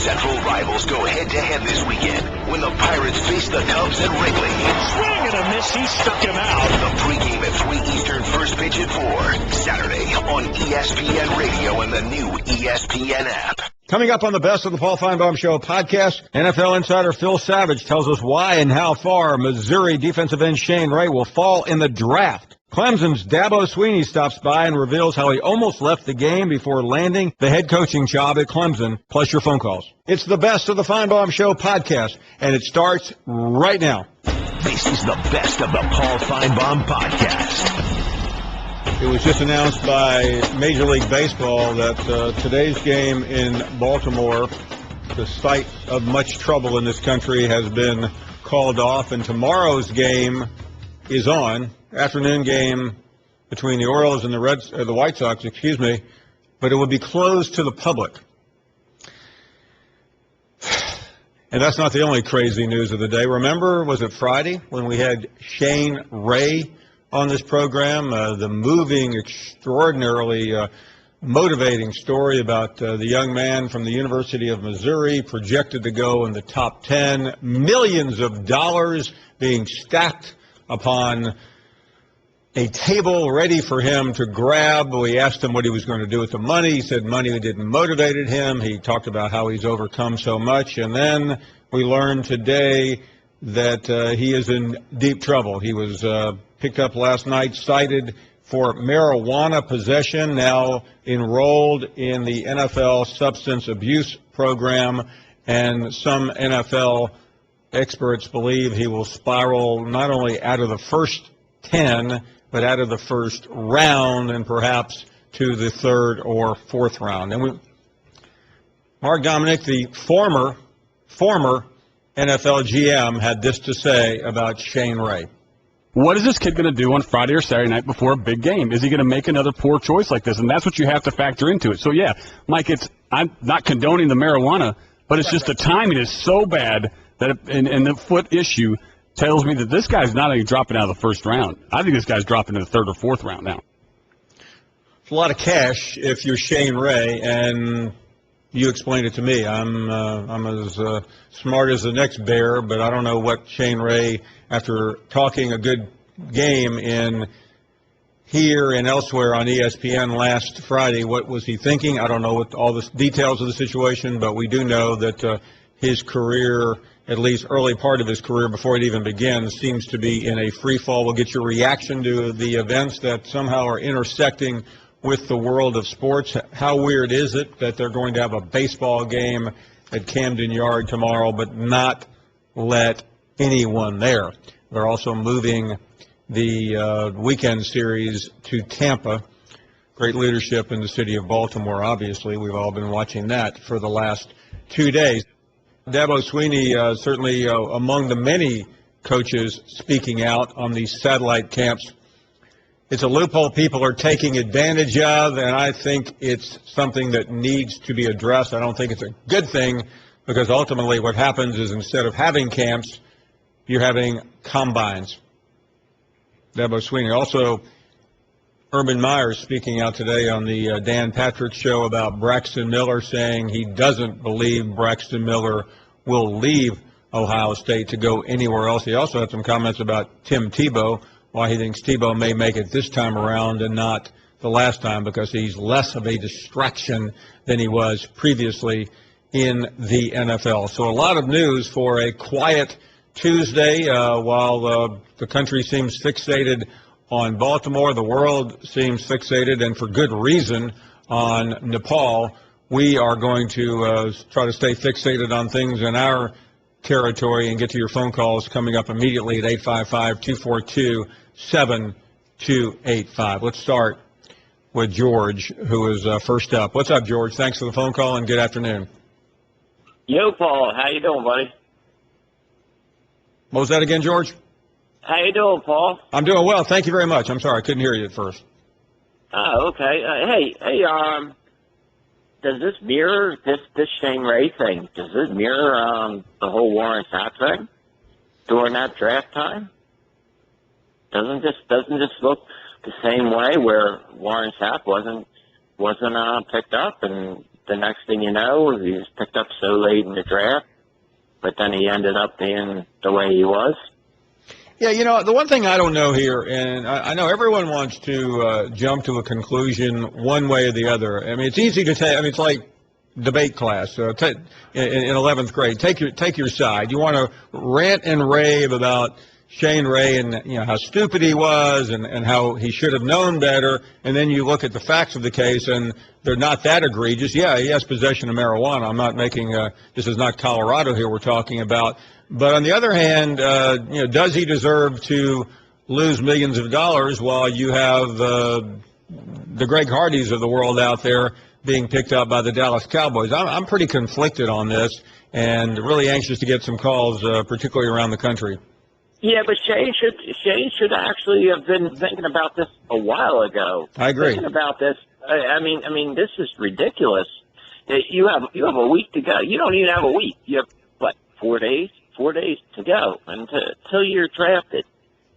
Central rivals go head-to-head this weekend when the Pirates face the Cubs at Wrigley. Swing and a miss. He stuck him out. The pregame at 3 Eastern, first pitch at 4. Saturday on ESPN Radio and the new ESPN app. Coming up on the Best of the Paul Finebaum Show podcast, NFL insider Phil Savage tells us why and how far Missouri defensive end Shane Ray will fall in the draft. Clemson's Dabo Swinney stops by and reveals how he almost left the game before landing the head coaching job at Clemson, plus your phone calls. It's the Best of the Finebaum Show podcast, and it starts right now. This is the Best of the Paul Finebaum podcast. It was just announced by Major League Baseball that today's game in Baltimore, the site of much trouble in this country, has been called off, and tomorrow's game is on. Afternoon game between the Orioles and the White Sox, but it will be closed to the public. And that's not the only crazy news of the day. Remember, was it Friday when we had Shane Ray on this program, the moving, extraordinarily motivating story about the young man from the University of Missouri, projected to go in the top 10, millions of dollars being stacked upon a table ready for him to grab. We asked him what he was going to do with the money. He said money didn't motivate him. He talked about how he's overcome so much. And then we learned today that he is in deep trouble. He was picked up last night, cited for marijuana possession, now enrolled in the NFL substance abuse program. And some NFL experts believe he will spiral not only out of the first 10, but out of the first round and perhaps to the third or fourth round. And Mark Dominic, the former NFL GM, had this to say about Shane Ray. What is this kid going to do on Friday or Saturday night before a big game? Is he going to make another poor choice like this? And that's what you have to factor into it. So, yeah, Mike, I'm not condoning the marijuana, but it's just the timing is so bad that and the foot issue tells me that this guy's not only dropping out of the first round. I think this guy's dropping in the third or fourth round now. It's a lot of cash if you're Shane Ray, and you explained it to me. I'm as smart as the next bear, but I don't know what Shane Ray, after talking a good game in here and elsewhere on ESPN last Friday, what was he thinking? I don't know what all the details of the situation, but we do know that his career, at least early part of his career before it even begins, seems to be in a free fall. We'll get your reaction to the events that somehow are intersecting with the world of sports. How weird is it that they're going to have a baseball game at Camden Yard tomorrow but not let anyone there? They're also moving the weekend series to Tampa. Great leadership in the city of Baltimore, obviously. We've all been watching that for the last 2 days. Dabo Swinney, certainly among the many coaches speaking out on these satellite camps. It's a loophole people are taking advantage of, and I think it's something that needs to be addressed. I don't think it's a good thing, because ultimately what happens is instead of having camps, you're having combines. Dabo Swinney. Also, Urban Meyer speaking out today on the Dan Patrick Show about Braxton Miller, saying he doesn't believe Braxton Miller will leave Ohio State to go anywhere else. He also had some comments about Tim Tebow, why he thinks Tebow may make it this time around and not the last time, because he's less of a distraction than he was previously in the NFL. So a lot of news for a quiet Tuesday while the country seems fixated on Baltimore. The world seems fixated, and for good reason, on Nepal. We are going to try to stay fixated on things in our territory and get to your phone calls coming up immediately at 855-242-7285. Let's start with George, who is first up. What's up, George? Thanks for the phone call, and good afternoon. Yo, Paul. How you doing, buddy? What was that again, George? How you doing, Paul? I'm doing well. Thank you very much. I'm sorry, I couldn't hear you at first. Oh, okay. Hey, does this mirror this Shane Ray thing? Does this mirror the whole Warren Sapp thing during that draft time? Doesn't this look the same way, where Warren Sapp wasn't picked up, and the next thing you know, he was picked up so late in the draft, but then he ended up being the way he was. Yeah, you know, the one thing I don't know here, and I know everyone wants to jump to a conclusion one way or the other. I mean, it's easy to take. I mean, it's like debate class in 11th grade. Take your side. You want to rant and rave about Shane Ray and how stupid he was and how he should have known better, and then you look at the facts of the case and they're not that egregious. Yeah, he has possession of marijuana. I'm not making this is not Colorado here we're talking about. But on the other hand, does he deserve to lose millions of dollars while you have the Greg Hardys of the world out there being picked up by the Dallas Cowboys? I'm pretty conflicted on this and really anxious to get some calls, particularly around the country. Yeah, but Shane should actually have been thinking about this a while ago. I agree. Thinking about this. I mean, this is ridiculous. You have a week to go. You don't even have a week. You have what, 4 days? 4 days to go until you're drafted.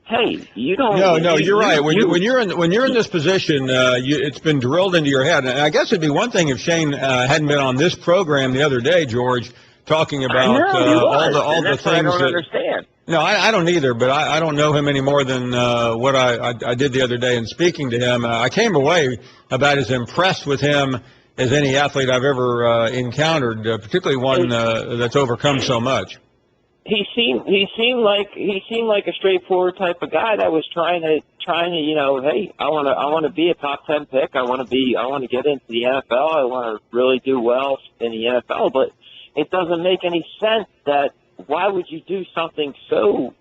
Hey, you don't. No, you're right. When you're in this position, it's been drilled into your head. And I guess it'd be one thing if Shane hadn't been on this program the other day, George, talking about all the things I don't understand. No, I don't either, but I don't know him any more than what I did the other day in speaking to him. I came away about as impressed with him as any athlete I've ever encountered, particularly one that's overcome so much. He seemed like a straightforward type of guy that was trying to hey, I want to be a top 10 pick. I want to get into the NFL. I want to really do well in the NFL, but it doesn't make any sense that why would you do something so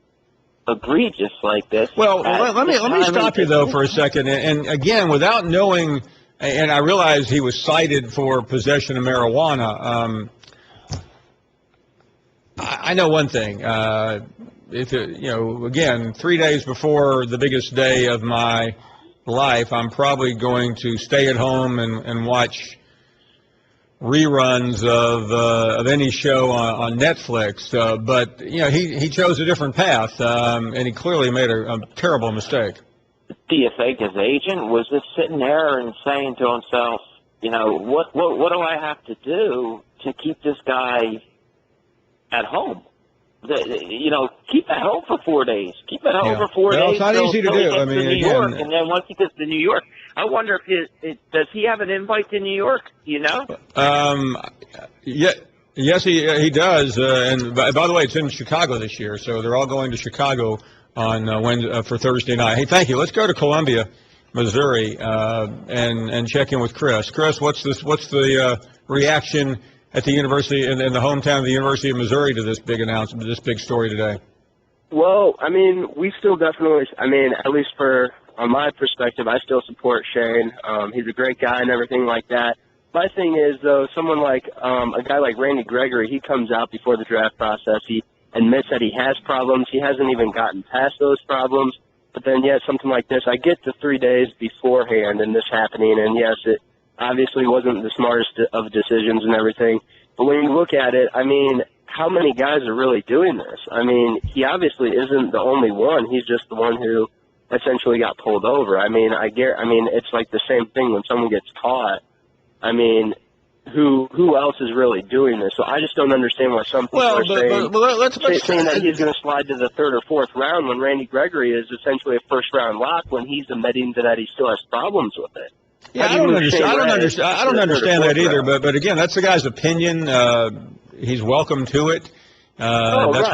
egregious like this? Well, let me stop you though for a second. And again, without knowing, and I realize he was cited for possession of marijuana. I know one thing. Again, 3 days before the biggest day of my life, I'm probably going to stay at home and watch reruns of any show on Netflix. But he chose a different path, and he clearly made a terrible mistake. Do you think his agent was just sitting there and saying to himself, what do I have to do to keep this guy at home? Keep at home for 4 days. Keep at home for 4 days. It's not easy to do. I mean, New York, and then once he gets to New York, I wonder if does he have an invite to New York? Yes, he does. And by the way, it's in Chicago this year, so they're all going to Chicago on Wednesday for Thursday night. Hey, thank you. Let's go to Columbia, Missouri, and check in with Chris. Chris, what's the reaction at the university in the hometown of the University of Missouri to this big announcement, this big story today? Well, I mean, we still definitely, at least on my perspective, I still support Shane. He's a great guy and everything like that. My thing is, though, someone like a guy like Randy Gregory, he comes out before the draft process. He admits that he has problems. He hasn't even gotten past those problems. But then, something like this, I get the 3 days beforehand and this happening, and yes, it obviously wasn't the smartest of decisions and everything. But when you look at it, how many guys are really doing this? He obviously isn't the only one. He's just the one who essentially got pulled over. It's like the same thing when someone gets caught. Who else is really doing this? So I just don't understand why some people are saying that he's going to slide to the third or fourth round when Randy Gregory is essentially a first-round lock when he's admitting that he still has problems with it. Yeah, I don't understand that either. But again, that's the guy's opinion. He's welcome to it. Most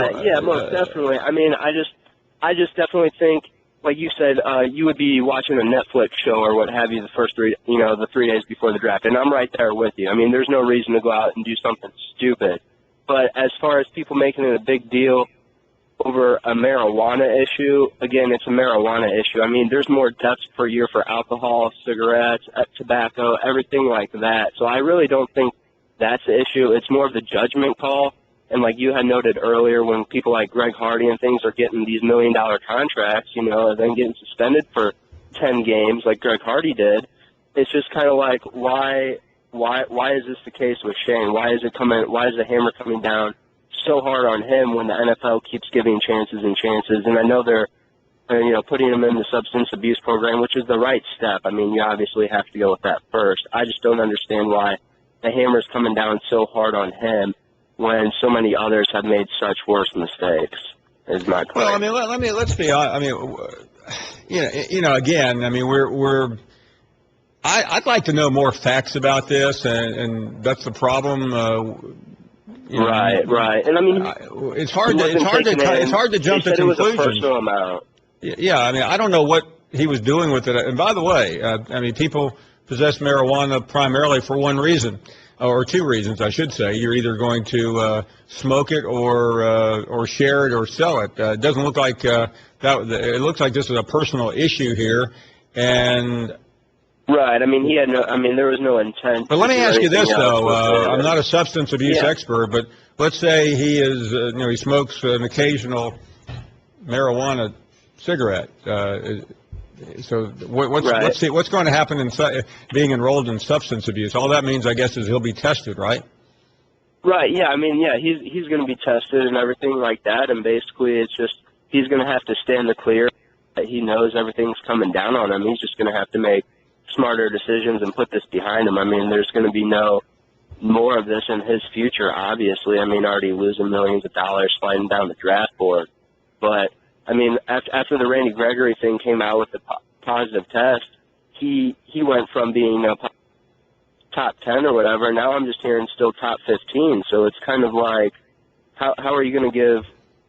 definitely. I just definitely think, like you said, you would be watching a Netflix show or what have you the first the 3 days before the draft, and I'm right there with you. There's no reason to go out and do something stupid. But as far as people making it a big deal over a marijuana issue, again, it's a marijuana issue. There's more deaths per year for alcohol, cigarettes, tobacco, everything like that. So I really don't think that's the issue. It's more of the judgment call. And like you had noted earlier, when people like Greg Hardy and things are getting these $1 million contracts, and then getting suspended for 10 games like Greg Hardy did, it's just kind of like, why is this the case with Shane? Why is the hammer coming down so hard on him when the NFL keeps giving chances and chances? And I know they're putting him in the substance abuse program, which is the right step. You obviously have to go with that first. I just don't understand why the hammer's coming down so hard on him when so many others have made such worse mistakes, is my point. Well, I mean, let's be honest. I mean, again, I mean, I'd like to know more facts about this, and that's the problem. Right. And I mean, it's hard to jump to conclusions. It was a personal amount. Yeah, I mean, I don't know what he was doing with it. And by the way, I mean, people possess marijuana primarily for one reason, or two reasons, I should say. You're either going to smoke it or share it or sell it. It doesn't look like that. It looks like this is a personal issue here, and. Right. I mean, there was no intent. But let me ask you this, though. I'm not a substance abuse expert, but let's say he is, he smokes an occasional marijuana cigarette. So what's going to happen in being enrolled in substance abuse? All that means, I guess, is he'll be tested, right? Right. Yeah. I mean, yeah, he's going to be tested and everything like that, and basically, it's just he's going to have to stand the clear. He knows everything's coming down on him. He's just going to have to make smarter decisions and put this behind him. I mean, there's going to be no more of this in his future, obviously. I mean, already losing millions of dollars sliding down the draft board. But, I mean, after the Randy Gregory thing came out with the positive test, he went from being top 10 or whatever. Now I'm just hearing still top 15. So it's kind of like, how are you going to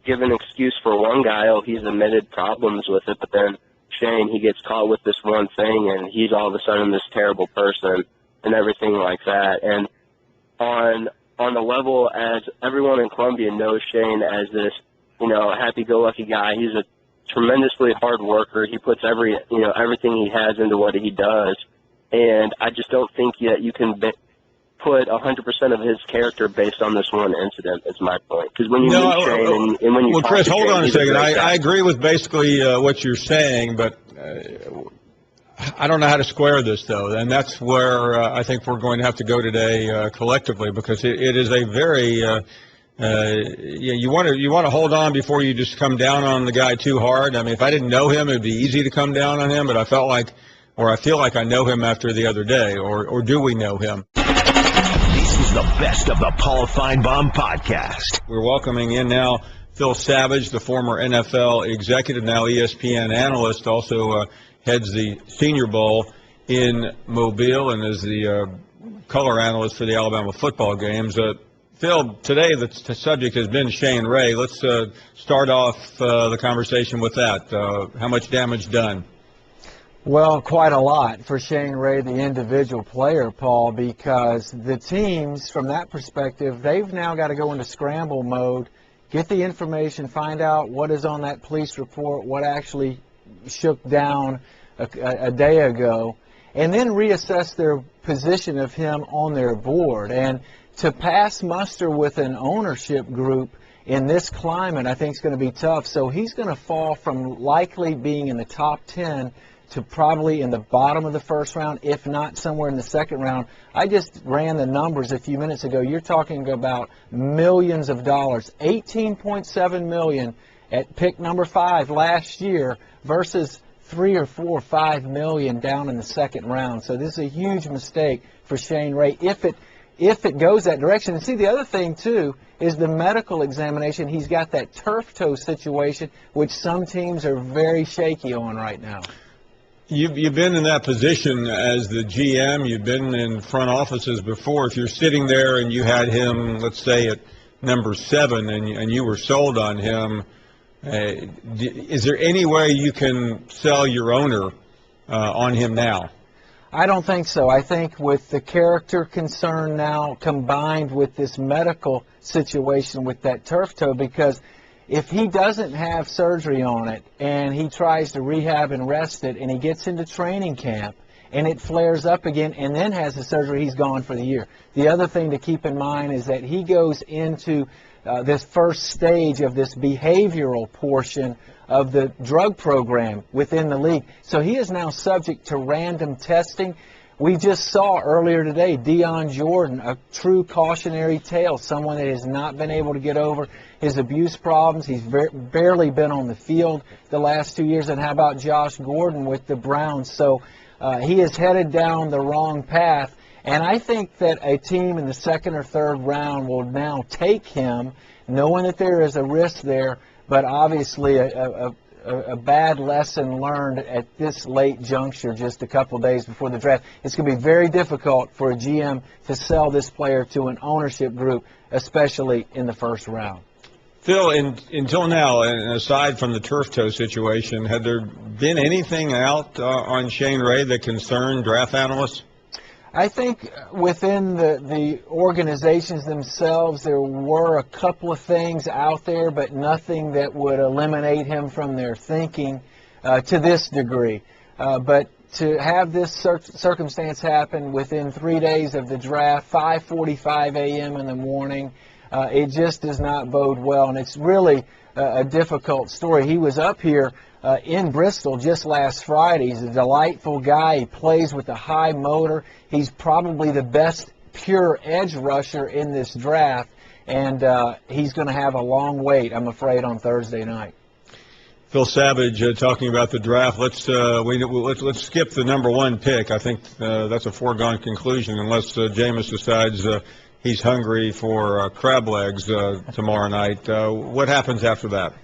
give an excuse for one guy? Oh, he's admitted problems with it, but then Shane, he gets caught with this one thing, and he's all of a sudden this terrible person and everything like that. And on the level as everyone in Columbia knows Shane as this, happy-go-lucky guy. He's a tremendously hard worker. He puts everything he has into what he does. And I just don't think that you can put 100% of his character based on this one incident, is my point. Because when you meet Shane and when you talk Chris, to hold Shane, on a second. I agree with basically what you're saying, but I don't know how to square this, though. And that's where I think we're going to have to go today collectively, because it is a very you want to hold on before you just come down on the guy too hard. I mean, if I didn't know him, it would be easy to come down on him, but I feel like I know him after the other day, or do we know him? This is the best of the Paul Finebaum podcast. We're welcoming in now Phil Savage, the former NFL executive, now ESPN analyst, also heads the Senior Bowl in Mobile and is the color analyst for the Alabama football games. Phil, today the subject has been Shane Ray. Let's start off the conversation with that. How much damage done? Well, quite a lot for Shane Ray, the individual player, Paul, because the teams, from that perspective, they've now got to go into scramble mode, get the information, find out what is on that police report, what actually shook down a day ago, and then reassess their position of him on their board. And to pass muster with an ownership group in this climate, I think is going to be tough. So he's going to fall from likely being in the top 10 to probably in the bottom of the first round, if not somewhere in the second round. I just ran the numbers a few minutes ago. You're talking about millions of dollars, $18.7 million at pick number 5 last year versus $3 or $4 or $5 million down in the second round. So this is a huge mistake for Shane Ray if it goes that direction. And see, the other thing too is the medical examination. He's got that turf toe situation, which some teams are very shaky on right now. You've been in that position as the GM. You've been in front offices before. If you're sitting there and you had him, let's say, at number 7 and you were sold on him, is there any way you can sell your owner on him now? I don't think so. I think with the character concern now combined with this medical situation with that turf toe, because if he doesn't have surgery on it and he tries to rehab and rest it and he gets into training camp and it flares up again and then has the surgery, he's gone for the year. The other thing to keep in mind is that he goes into this first stage of this behavioral portion of the drug program within the league. So he is now subject to random testing. We just saw earlier today Deion Jordan, a true cautionary tale, someone that has not been able to get over his abuse problems. He's barely been on the field the last 2 years. And how about Josh Gordon with the Browns? So he is headed down the wrong path. And I think that a team in the second or third round will now take him, knowing that there is a risk there, but obviously a bad lesson learned at this late juncture just a couple days before the draft. It's going to be very difficult for a GM to sell this player to an ownership group, especially in the first round. Phil, until now, and aside from the turf toe situation, had there been anything out on Shane Ray that concerned draft analysts? I think within the organizations themselves, there were a couple of things out there, but nothing that would eliminate him from their thinking to this degree. But to have this circumstance happen within 3 days of the draft, 5:45 a.m. in the morning, it just does not bode well, and it's really a difficult story. He was up here in Bristol just last Friday. He's a delightful guy. He plays with a high motor. He's probably the best pure edge rusher in this draft, and he's going to have a long wait, I'm afraid, on Thursday night. Phil Savage talking about the draft. Let's skip the number one pick. I think that's a foregone conclusion unless Jameis decides he's hungry for crab legs tomorrow night. What happens after that?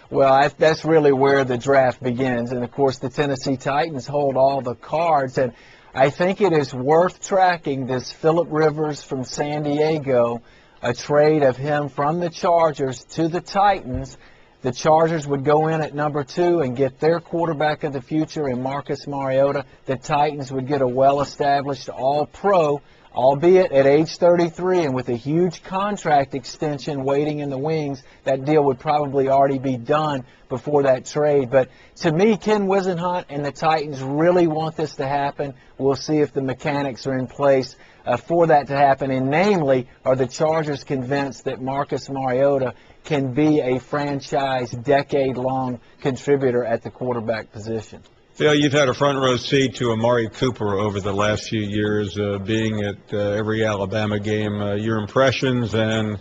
Well, that's really where the draft begins. And, of course, the Tennessee Titans hold all the cards. And I think it is worth tracking this Phillip Rivers from San Diego, a trade of him from the Chargers to the Titans. The Chargers would go in at number 2 and get their quarterback of the future in Marcus Mariota. The Titans would get a well-established all-pro, albeit at age 33 and with a huge contract extension waiting in the wings. That deal would probably already be done before that trade. But to me, Ken Wisenhunt and the Titans really want this to happen. We'll see if the mechanics are in place for that to happen. And namely, are the Chargers convinced that Marcus Mariota can be a franchise decade-long contributor at the quarterback position? Phil, you've had a front row seat to Amari Cooper over the last few years, being at every Alabama game. Your impressions and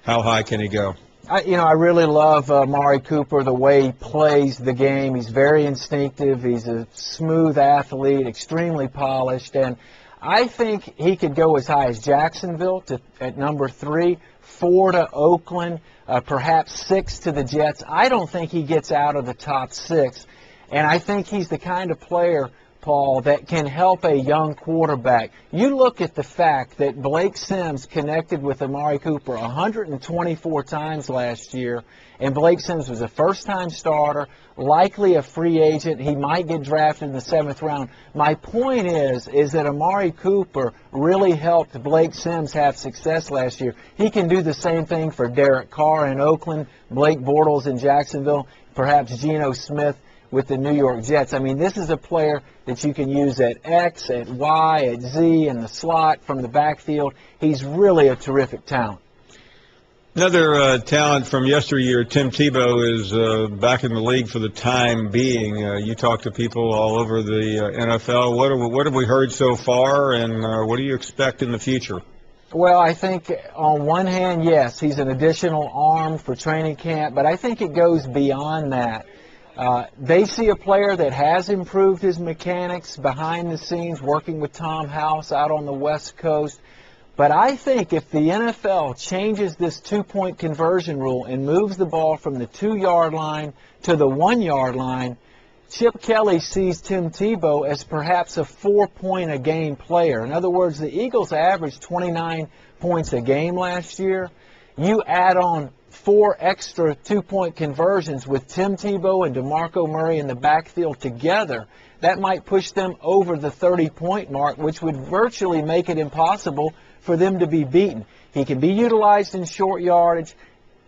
how high can he go? I really love Amari Cooper, the way he plays the game. He's very instinctive. He's a smooth athlete, extremely polished, and I think he could go as high as Jacksonville at number 3, 4 to Oakland, perhaps 6 to the Jets. I don't think he gets out of the top 6. And I think he's the kind of player, Paul, that can help a young quarterback. You look at the fact that Blake Sims connected with Amari Cooper 124 times last year, and Blake Sims was a first-time starter, likely a free agent. He might get drafted in the 7th round. My point is that Amari Cooper really helped Blake Sims have success last year. He can do the same thing for Derek Carr in Oakland, Blake Bortles in Jacksonville, perhaps Geno Smith with the New York Jets. I mean, this is a player that you can use at X, at Y, at Z, in the slot, from the backfield. He's really a terrific talent. Another talent from yesteryear, Tim Tebow, is back in the league for the time being. You talk to people all over the NFL. What have we heard so far, and what do you expect in the future? Well, I think on one hand, yes, he's an additional arm for training camp, but I think it goes beyond that. They see a player that has improved his mechanics behind the scenes, working with Tom House out on the West Coast. But I think if the NFL changes this 2-point conversion rule and moves the ball from the 2-yard line to the 1-yard line, Chip Kelly sees Tim Tebow as perhaps a 4-point-a-game player. In other words, the Eagles averaged 29 points a game last year. You add on 4 extra 2-point conversions with Tim Tebow and DeMarco Murray in the backfield together, that might push them over the 30-point mark, which would virtually make it impossible for them to be beaten. He can be utilized in short yardage,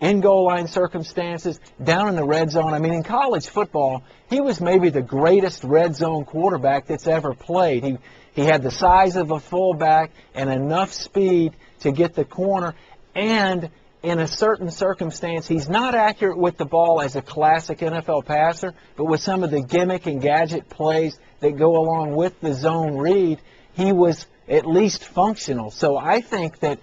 in goal line circumstances, down in the red zone. I mean, in college football, he was maybe the greatest red zone quarterback that's ever played. He had the size of a fullback and enough speed to get the corner, and in a certain circumstance, he's not accurate with the ball as a classic NFL passer, but with some of the gimmick and gadget plays that go along with the zone read, he was at least functional. So I think that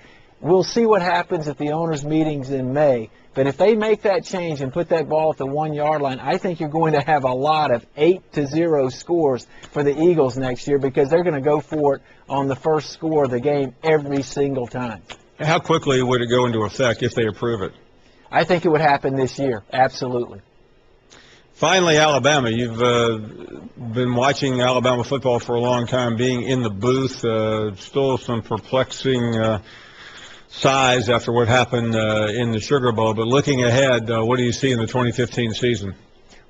we'll see what happens at the owners' meetings in May. But if they make that change and put that ball at the 1-yard line, I think you're going to have a lot of 8-0 scores for the Eagles next year because they're going to go for it on the first score of the game every single time. How quickly would it go into effect if they approve it? I think it would happen this year, absolutely. Finally, Alabama. You've been watching Alabama football for a long time, being in the booth, still some perplexing size after what happened in the Sugar Bowl. But looking ahead, what do you see in the 2015 season?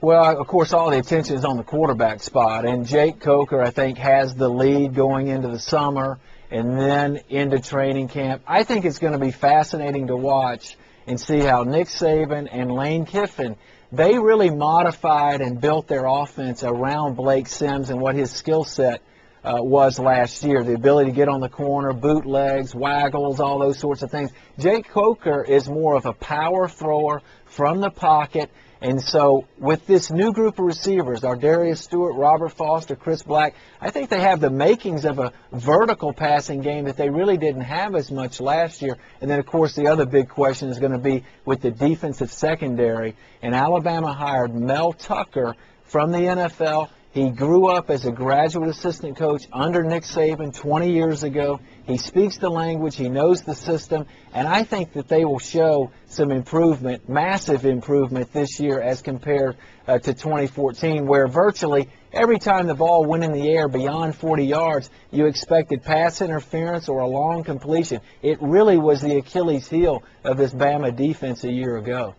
Well, of course, all the attention is on the quarterback spot. And Jake Coker, I think, has the lead going into the summer and then into training camp. I think it's going to be fascinating to watch and see how Nick Saban and Lane Kiffin, they really modified and built their offense around Blake Sims and what his skill set was last year. The ability to get on the corner, bootlegs, waggles, all those sorts of things. Jake Coker is more of a power thrower from the pocket. And so with this new group of receivers, Darius Stewart, Robert Foster, Chris Black, I think they have the makings of a vertical passing game that they really didn't have as much last year. And then, of course, the other big question is going to be with the defensive secondary. And Alabama hired Mel Tucker from the NFL. He grew up as a graduate assistant coach under Nick Saban 20 years ago. He speaks the language. He knows the system. And I think that they will show some improvement, massive improvement this year as compared to 2014, where virtually every time the ball went in the air beyond 40 yards, you expected pass interference or a long completion. It really was the Achilles heel of this Bama defense a year ago.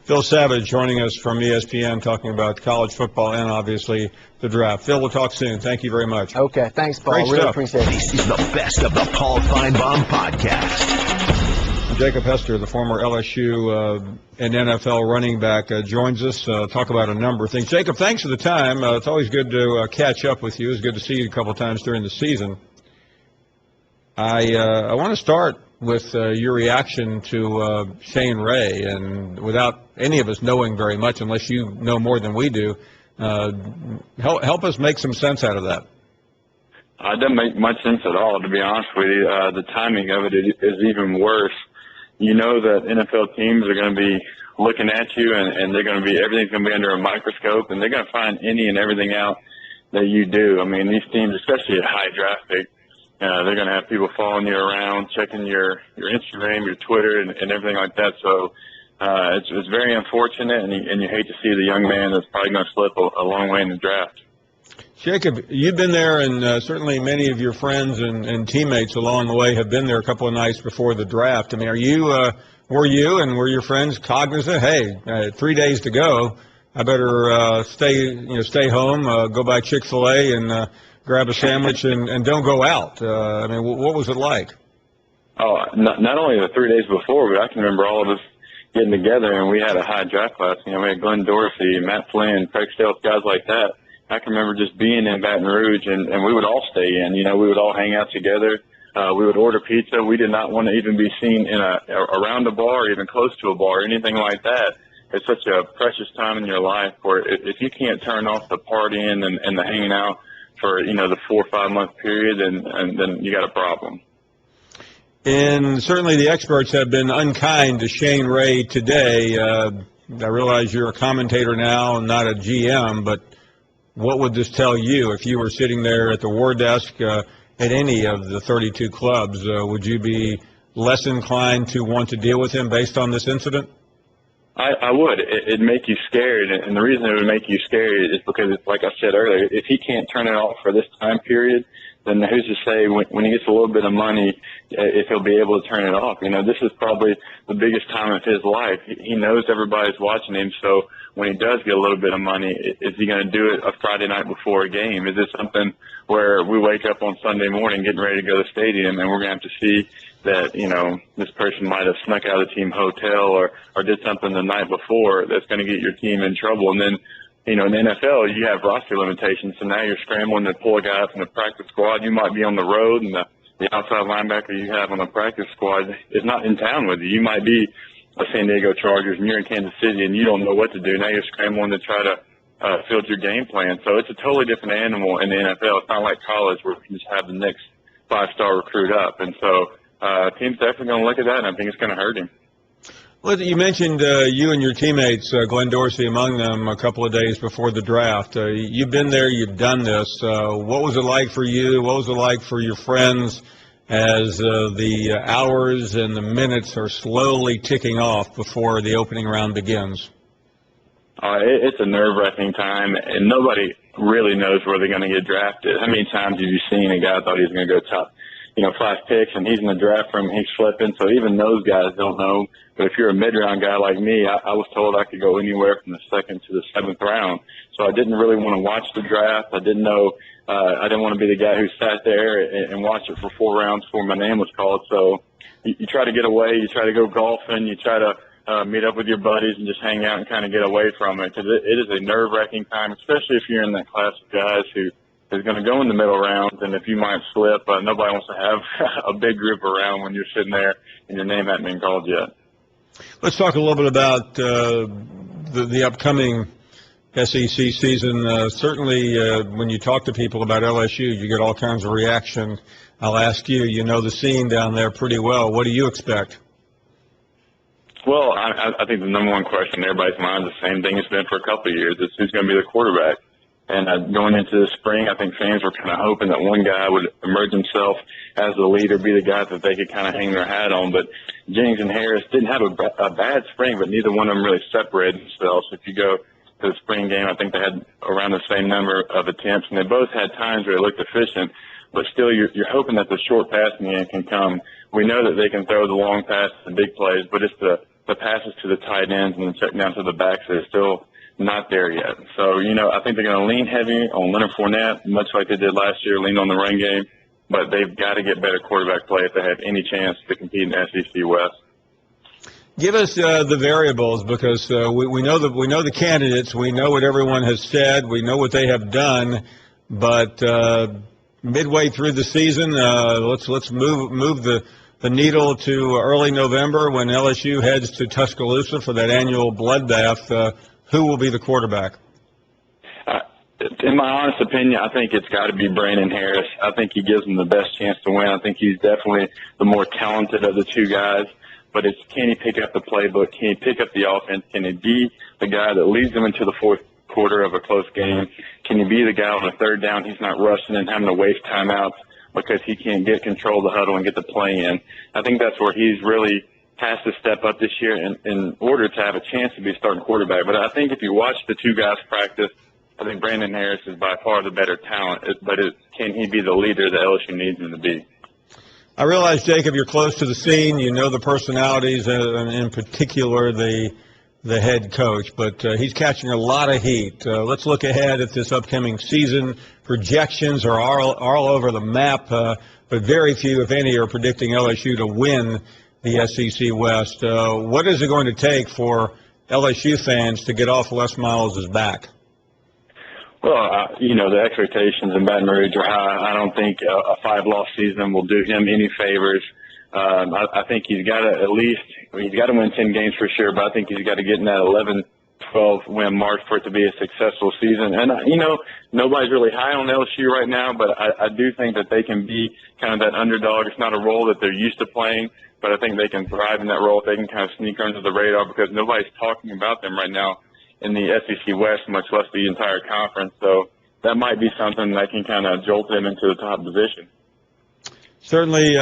Phil Savage joining us from ESPN talking about college football and obviously the draft. Phil, we'll talk soon. Thank you very much. Okay, thanks, Paul. Great Really stuff. appreciate it. This is the best of the Paul Finebaum podcast. Jacob Hester, the former LSU and NFL running back, joins us. Talk about a number of things. Jacob, thanks for the time. It's always good to catch up with you. It's good to see you a couple of times during the season. I want to start with your reaction to Shane Ray, and without any of us knowing very much, unless you know more than we do, help us make some sense out of that. It doesn't make much sense at all, to be honest with you. The timing of it is even worse. You know that NFL teams are going to be looking at you, and they're going to be, everything's going to be under a microscope, and they're going to find any and everything out that you do. I mean, these teams, especially at high draft pick, they're going to have people following you around, checking your Instagram, your Twitter, and everything like that. So it's very unfortunate, and you hate to see the young man that's probably going to slip a long way in the draft. Jacob, you've been there, and certainly many of your friends and teammates along the way have been there a couple of nights before the draft. I mean, were your friends cognizant? Hey, 3 days to go. I better stay home, go by Chick-fil-A, and grab a sandwich and don't go out. I mean, what was it like? Oh, not only the 3 days before, but I can remember all of us getting together, and we had a high draft class. You know, we had Glenn Dorsey, Matt Flynn, Craig Stales, guys like that. I can remember just being in Baton Rouge, and we would all stay in. You know, we would all hang out together. We would order pizza. We did not want to even be seen in around a bar or even close to a bar or anything like that. It's such a precious time in your life where if you can't turn off the partying and the hanging out for, the 4 or 5 month period, and then you got a problem. And certainly the experts have been unkind to Shane Ray today. I realize you're a commentator now and not a GM, but what would this tell you if you were sitting there at the war desk at any of the 32 clubs? Would you be less inclined to want to deal with him based on this incident? I would. It'd make you scared, and the reason it would make you scared is because, like I said earlier, if he can't turn it off for this time period, then who's to say when he gets a little bit of money if he'll be able to turn it off? This is probably the biggest time of his life. He knows everybody's watching him, so when he does get a little bit of money, is he going to do it a Friday night before a game? Is it something where we wake up on Sunday morning getting ready to go to the stadium and we're going to have to see that, this person might have snuck out of the team hotel or did something the night before that's going to get your team in trouble? And then, in the NFL, you have roster limitations, so now you're scrambling to pull a guy from the practice squad. You might be on the road, and the outside linebacker you have on the practice squad is not in town with you. You might be a San Diego Chargers, and you're in Kansas City, and you don't know what to do. Now you're scrambling to try to field your game plan. So it's a totally different animal in the NFL. It's not like college where you can just have the next 5-star recruit up. And so team's definitely going to look at that, and I think it's going to hurt him. Well, you mentioned you and your teammates, Glenn Dorsey among them, a couple of days before the draft. You've been there, you've done this. What was it like for you? What was it like for your friends as the hours and the minutes are slowly ticking off before the opening round begins? It's a nerve-wracking time, and nobody really knows where they're going to get drafted. How many times have you seen a guy thought he was going to go top, 5 picks, and he's in the draft room, he's flipping, so even those guys don't know. But if you're a mid-round guy like me, I was told I could go anywhere from the 2nd to the 7th round. So I didn't really want to watch the draft. I didn't know I didn't want to be the guy who sat there and watched it for 4 rounds before my name was called. So you try to get away. You try to go golfing. You try to meet up with your buddies and just hang out and kind of get away from it, because it is a nerve-wracking time, especially if you're in that class of guys who is going to go in the middle rounds, and if you might slip, nobody wants to have a big group around when you're sitting there and your name hasn't been called yet. Let's talk a little bit about the upcoming SEC season. Certainly, when you talk to people about LSU, you get all kinds of reaction. I'll ask you, you know the scene down there pretty well. What do you expect? Well, I think the number one question in everybody's mind is the same thing it's been for a couple of years. It's who's going to be the quarterback. And going into the spring, I think fans were kind of hoping that one guy would emerge himself as the leader, be the guy that they could kind of hang their hat on. But Jennings and Harris didn't have a bad spring, but neither one of them really separated themselves. If you go to the spring game, I think they had around the same number of attempts, and they both had times where they looked efficient. But still, you're hoping that the short passing game can come. We know that they can throw the long passes and big plays, but it's the passes to the tight ends and the check down to the backs that are still not there yet. So, I think they're going to lean heavy on Leonard Fournette, much like they did last year, lean on the run game. But they've got to get better quarterback play if they have any chance to compete in the SEC West. Give us the variables, because we know the candidates. We know what everyone has said. We know what they have done. But midway through the season, let's move the needle to early November when LSU heads to Tuscaloosa for that annual bloodbath. Who will be the quarterback? In my honest opinion, I think it's got to be Brandon Harris. I think he gives them the best chance to win. I think he's definitely the more talented of the two guys. But it's, can he pick up the playbook? Can he pick up the offense? Can he be the guy that leads them into the fourth quarter of a close game? Can he be the guy on the third down? He's not rushing and having to waste timeouts because he can't get control of the huddle and get the play in. I think that's where he's really has to step up this year in order to have a chance to be a starting quarterback. But I think if you watch the two guys practice, I think Brandon Harris is by far the better talent. Can he be the leader that LSU needs him to be? I realize, Jacob, you're close to the scene. You know the personalities, and in particular the head coach. But he's catching a lot of heat. Let's look ahead at this upcoming season. Projections are all over the map, but very few, if any, are predicting LSU to win the SEC West. What is it going to take for LSU fans to get off Les Miles' back? Well, the expectations in Baton Rouge are high. I don't think a 5-loss season will do him any favors. I think he's got to he's got to win 10 games for sure, but I think he's got to get in that 11-12 win mark for it to be a successful season. And, nobody's really high on LSU right now, but I do think that they can be kind of that underdog. It's not a role that they're used to playing, but I think they can thrive in that role if they can kind of sneak under the radar, because nobody's talking about them right now in the SEC West, much less the entire conference. So that might be something that can kind of jolt them into the top position. Certainly,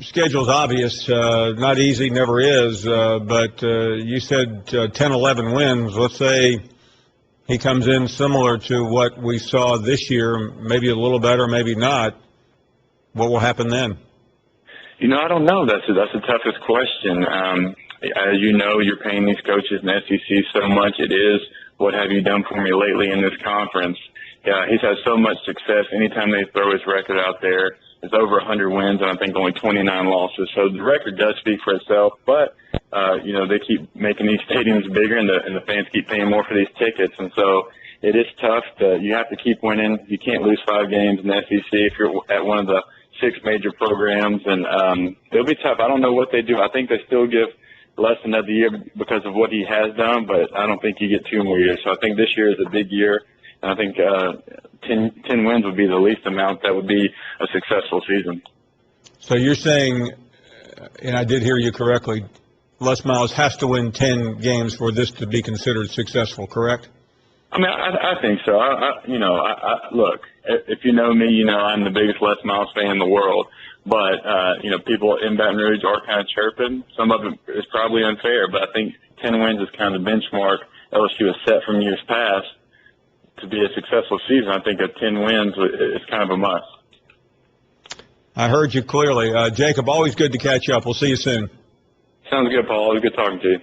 schedule's obvious. Not easy, never is. But you said 10, 11 wins. Let's say he comes in similar to what we saw this year, maybe a little better, maybe not. What will happen then? I don't know. That's the toughest question. As you know, you're paying these coaches in the SEC so much. It is, what have you done for me lately in this conference? Yeah, he's had so much success. Anytime they throw his record out there, it's over 100 wins and I think only 29 losses. So the record does speak for itself. But, they keep making these stadiums bigger and the fans keep paying more for these tickets. And so it is tough. You have to keep winning. You can't lose 5 games in the SEC if you're at one of the 6 major programs. And it'll be tough. I don't know what they do. I think they still give less than another year because of what he has done, but I don't think you get 2 more years. So I think this year is a big year, and I think 10 wins would be the least amount that would be a successful season. So you're saying and I did hear you correctly, Les Miles has to win 10 games for this to be considered successful, correct? I mean, I think so. Look, if you know me, you know I'm the biggest Les Miles fan in the world. But, people in Baton Rouge are kind of chirping. Some of it is probably unfair, but I think 10 wins is kind of the benchmark LSU has set from years past to be a successful season. I think 10 wins is kind of a must. I heard you clearly. Jacob, always good to catch up. We'll see you soon. Sounds good, Paul. It was good talking to you.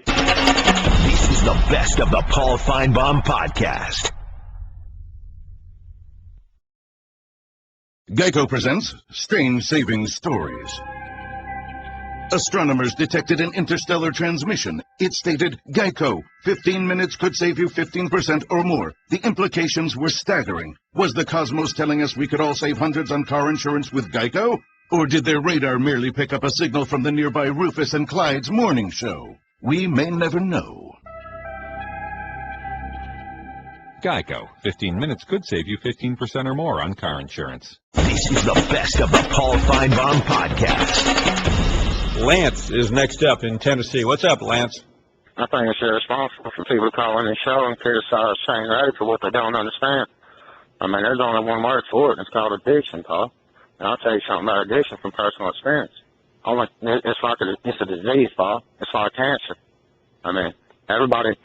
This is the best of the Paul Finebaum podcast. Geico presents Strange Savings Stories. Astronomers detected an interstellar transmission. It stated, Geico, 15 minutes could save you 15% or more. The implications were staggering. Was the cosmos telling us we could all save hundreds on car insurance with Geico? Or did their radar merely pick up a signal from the nearby Rufus and Clyde's morning show? We may never know. Geico. 15 minutes could save you 15% or more on car insurance. This is the best of the Paul Finebaum podcast. Lance is next up in Tennessee. What's up, Lance? I think it's irresponsible for people to call in the show and criticize Shane Ray for what they don't understand. I mean, there's only one word for it, and it's called addiction, Paul. And I'll tell you something about addiction from personal experience. It's a disease, Paul. It's like cancer. I mean, everybody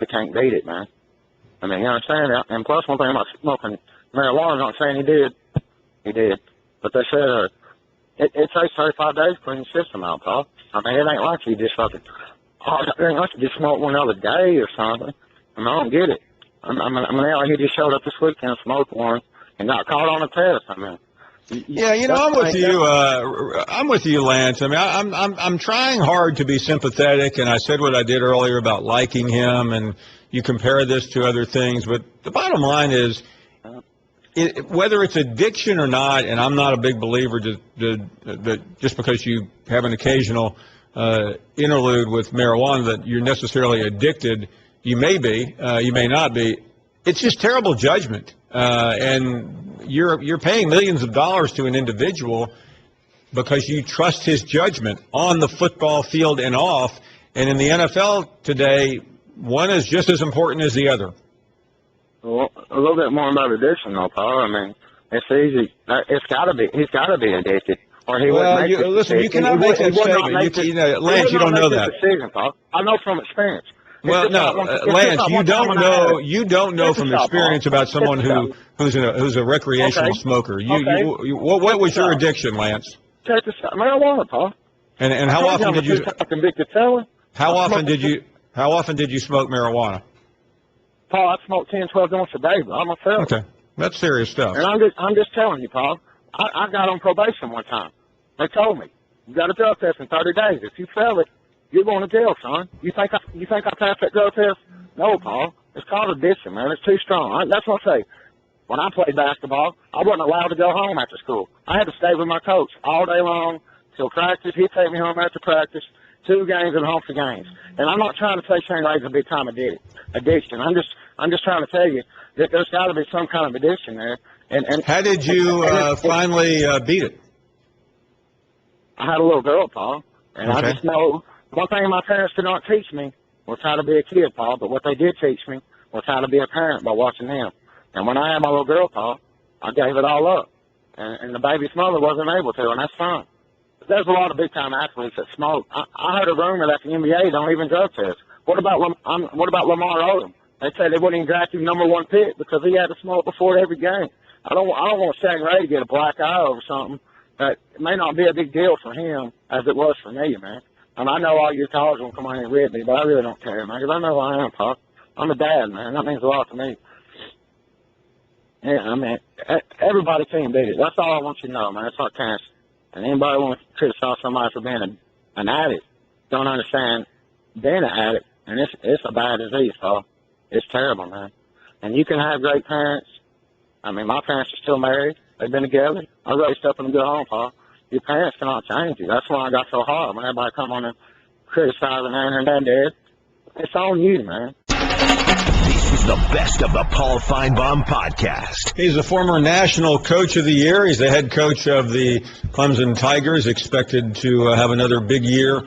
can't beat it, man. I mean, you understand that? And plus, one thing about smoking marijuana, I'm not saying he did. He did. But they said it takes 35 days to clean the system out, Paul. I mean, it ain't like you just it ain't like you just smoke one other day or something. I mean, I don't get it. I mean, he just showed up this weekend, smoked one, and got caught on a test. I mean, yeah, I'm with you. I'm with you, Lance. I mean, I'm trying hard to be sympathetic, and I said what I did earlier about liking him, and you compare this to other things. But the bottom line is, whether it's addiction or not, and I'm not a big believer that just because you have an occasional interlude with marijuana that you're necessarily addicted. You may be, you may not be. It's just terrible judgment, and you're paying millions of dollars to an individual because you trust his judgment on the football field and off. And in the NFL today, one is just as important as the other. Well, a little bit more about addiction, though, Paul. I mean, it's easy. He's got to be addicted, or he wouldn't make listen, you cannot make that statement. Lance, you don't know that. Decision, Paul. I know from experience. Well, no, Lance, you don't know from experience about someone who's a recreational smoker. What was your addiction, Lance? Take this marijuana, Paul. And how often did you? Convicted felon. How often did you smoke marijuana? Paul, I smoke 10, 12 joints a day, but I'm a felon. Okay, that's serious stuff. And I'm just telling you, Paul. I got on probation one time. They told me you got a drug test in 30 days. If you fail it, you're going to jail, son. You think I passed that drug test? No, Paul. It's called addiction, man. It's too strong. That's what I say. When I played basketball, I wasn't allowed to go home after school. I had to stay with my coach all day long till practice. He'd take me home after practice, 2 games and home for games. And I'm not trying to say Shane Ray's a big time addiction. I'm just trying to tell you that there's got to be some kind of addiction there. And how did you finally beat it? I had a little girl, Paul, and okay. I just know. One thing my parents did not teach me was how to be a kid, Paul, but what they did teach me was how to be a parent by watching them. And when I had my little girl, Paul, I gave it all up. And the baby's mother wasn't able to, and that's fine. But there's a lot of big-time athletes that smoke. I heard a rumor that the NBA don't even drug test. What about Lamar Odom? They say they wouldn't even draft him #1 pick because he had to smoke before every game. I don't want Shane Ray to get a black eye over something that may not be a big deal for him as it was for me, man. And I know all your callers will come on here and read me, but I really don't care, man, because I know who I am, Pop. I'm a dad, man. That means a lot to me. Yeah, I mean, everybody can beat it. That's all I want you to know, man. It's not cancer. And anybody want to criticize somebody for being an addict don't understand being an addict, and it's a bad disease, Paul. It's terrible, man. And you can have great parents. I mean, my parents are still married. They've been together. I raised up in a good home, Paul. Your parents cannot change you. That's why I got so hard when everybody come on and criticize and dad. It's on you, man. This is the best of the Paul Finebaum podcast. He's a former National Coach of the Year. He's the head coach of the Clemson Tigers, expected to have another big year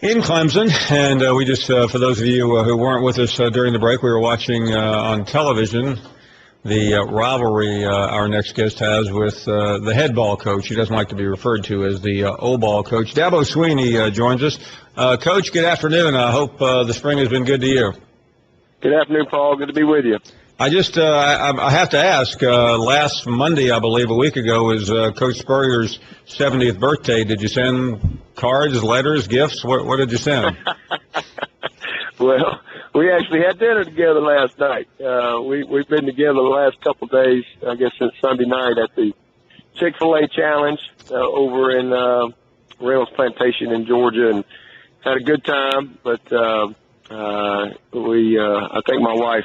in Clemson. And we just, for those of you who weren't with us during the break, we were watching on television the rivalry our next guest has with the head ball coach. He doesn't like to be referred to as the O-ball coach. Dabo Swinney joins us. Coach, good afternoon. I hope the spring has been good to you. Good afternoon, Paul. Good to be with you. I just I have to ask, last Monday, I believe, a week ago, was Coach Spurrier's 70th birthday. Did you send cards, letters, gifts? What did you send? Well, we actually had dinner together last night. We've been together the last couple of days, I guess since Sunday night at the Chick-fil-A Challenge over in Reynolds Plantation in Georgia, and had a good time. But I think my wife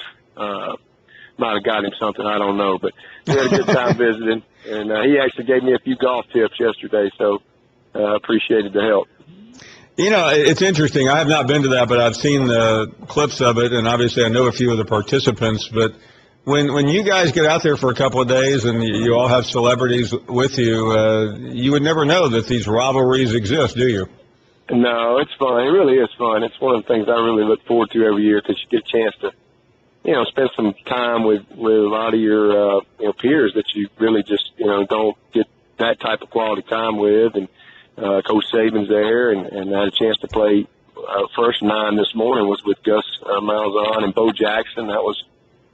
might have got him something, I don't know. But we had a good time visiting, and he actually gave me a few golf tips yesterday, so appreciated the help. You know, it's interesting. I have not been to that, but I've seen the clips of it, and obviously I know a few of the participants. But when you guys get out there for a couple of days and you all have celebrities with you, you would never know that these rivalries exist, do you? No, it's fun. It really is fun. It's one of the things I really look forward to every year, because you get a chance to, spend some time with a lot of your peers that you really just don't get that type of quality time with. And Coach Saban's there, and I had a chance to play. First 9 this morning was with Gus Malzahn and Bo Jackson. That was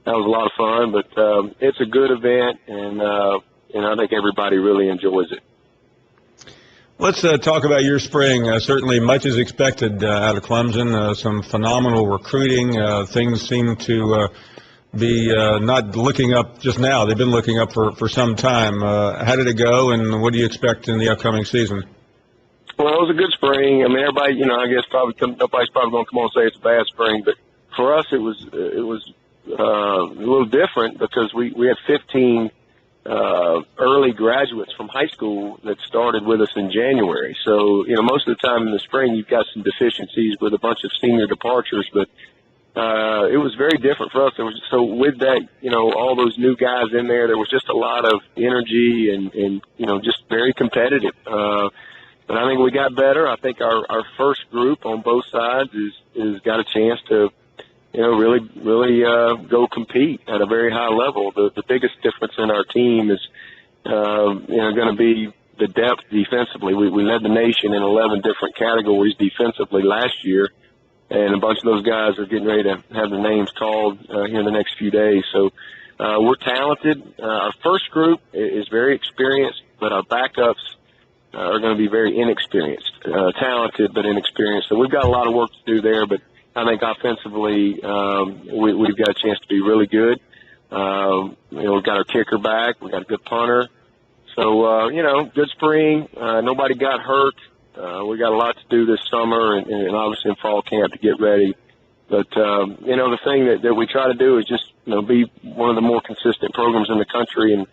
a lot of fun. But it's a good event, and I think everybody really enjoys it. Let's talk about your spring. Certainly much is expected out of Clemson. Some phenomenal recruiting. Things seem to be not looking up just now. They've been looking up for some time. How did it go, and what do you expect in the upcoming season? Well, it was a good spring. I mean, everybody, I guess nobody's probably going to come on and say it's a bad spring, but for us it was a little different, because we had 15 early graduates from high school that started with us in January. So, most of the time in the spring you've got some deficiencies with a bunch of senior departures, but it was very different for us. So with that, all those new guys in there was just a lot of energy and just very competitive. But I think we got better. I think our first group on both sides is got a chance to really go compete at a very high level. The biggest difference in our team is, going to be the depth defensively. We led the nation in 11 different categories defensively last year, and a bunch of those guys are getting ready to have their names called here in the next few days. So we're talented. Our first group is very experienced, but our backups are going to be very inexperienced, talented but inexperienced. So we've got a lot of work to do there, but I think offensively, we've got a chance to be really good. We've got our kicker back. We've got a good punter. So, good spring. Nobody got hurt. We got a lot to do this summer and obviously in fall camp to get ready. But, the thing that we try to do is just, be one of the more consistent programs in the country. And,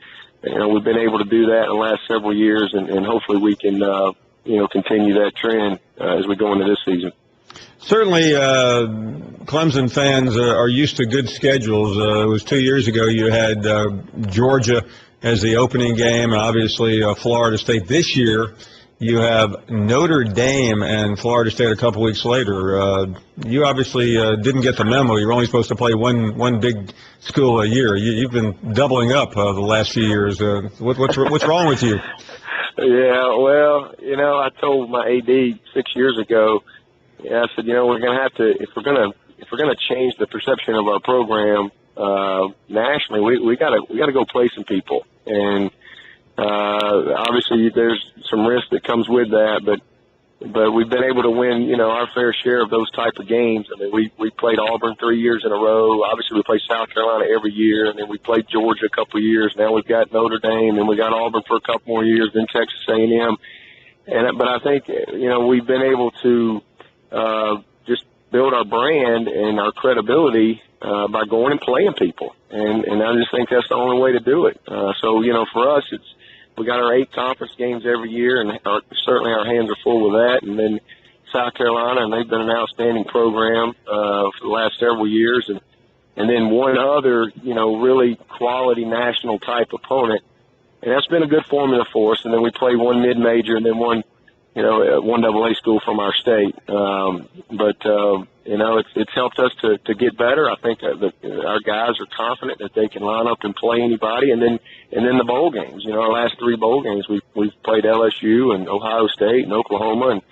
we've been able to do that in the last several years, and hopefully we can, continue that trend as we go into this season. Certainly, Clemson fans are used to good schedules. It was 2 years ago you had Georgia as the opening game, and obviously Florida State. This year you have Notre Dame and Florida State a couple weeks later. You obviously didn't get the memo. You're only supposed to play one big school a year. You've been doubling up the last few years. What's wrong with you? Yeah, well, I told my AD 6 years ago. I said, we're going to have to, if we're going to change the perception of our program nationally, we got to go play some people, and obviously there's some risk that comes with that, but we've been able to win, our fair share of those type of games. I mean, we played Auburn 3 years in a row. Obviously, we play South Carolina every year, and then we played Georgia a couple of years. Now we've got Notre Dame, and we got Auburn for a couple more years, then Texas A&M. But I think we've been able to just build our brand and our credibility by going and playing people, and I just think that's the only way to do it. So for us, we got our 8 conference games every year, and certainly our hands are full with that. And then South Carolina, and they've been an outstanding program for the last several years. And and then one other, really quality national type opponent. And that's been a good formula for us. And then we play one mid-major and then one AA school from our state. It's helped us to get better. I think our guys are confident that they can line up and play anybody. And then the bowl games, our last 3 bowl games, we've played LSU and Ohio State and Oklahoma and,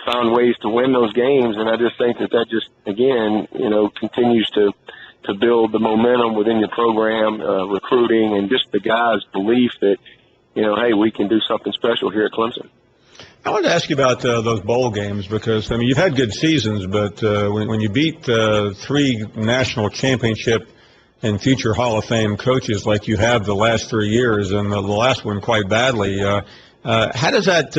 found ways to win those games. And I just think that just, again, continues to build the momentum within your program, recruiting, and just the guys' belief that, hey, we can do something special here at Clemson. I wanted to ask you about those bowl games because, you've had good seasons, but when you beat 3 national championship and future Hall of Fame coaches like you have the last 3 years and the last one quite badly, how does that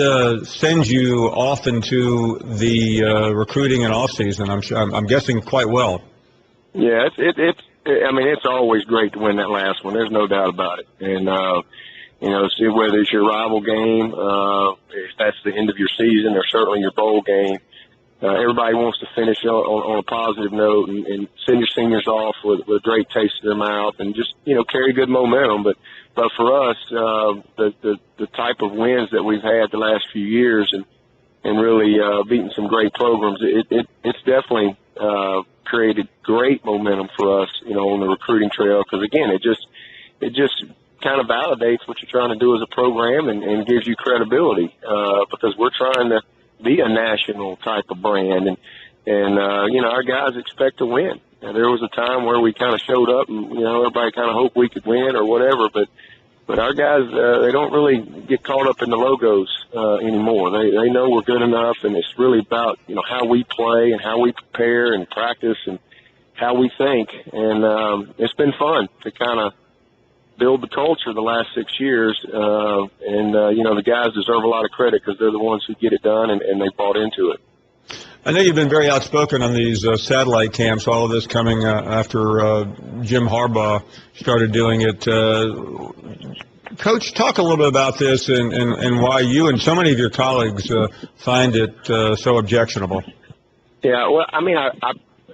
send you off into the recruiting and off-season? I'm guessing quite well. Yeah, it's always great to win that last one. There's no doubt about it. And, see whether it's your rival game, if that's the end of your season, or certainly your bowl game. Everybody wants to finish on a positive note and send your seniors off with a great taste in their mouth and just, carry good momentum. But for us, the type of wins that we've had the last few years and really beating some great programs, it's definitely created great momentum for us, on the recruiting trail. Because again, it just kind of validates what you're trying to do as a program and gives you credibility because we're trying to be a national type of brand and our guys expect to win. Now, there was a time where we kind of showed up and everybody kind of hoped we could win or whatever, but our guys they don't really get caught up in the logos anymore. They know we're good enough, and it's really about how we play and how we prepare and practice and how we think. And it's been fun to kind of build the culture the last 6 years, the guys deserve a lot of credit because they're the ones who get it done and they bought into it. I know you've been very outspoken on these satellite camps, all of this coming after Jim Harbaugh started doing it. Coach, talk a little bit about this and why you and so many of your colleagues find it so objectionable. Yeah, well,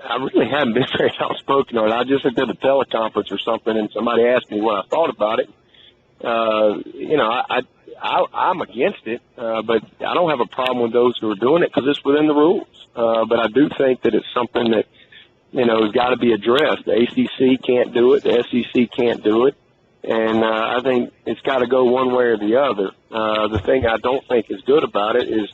I really haven't been very outspoken on it. I just did a teleconference or something, and somebody asked me what I thought about it. I'm against it, but I don't have a problem with those who are doing it because it's within the rules. But I do think that it's something that, has got to be addressed. The ACC can't do it. The SEC can't do it. And I think it's got to go one way or the other. The thing I don't think is good about it is,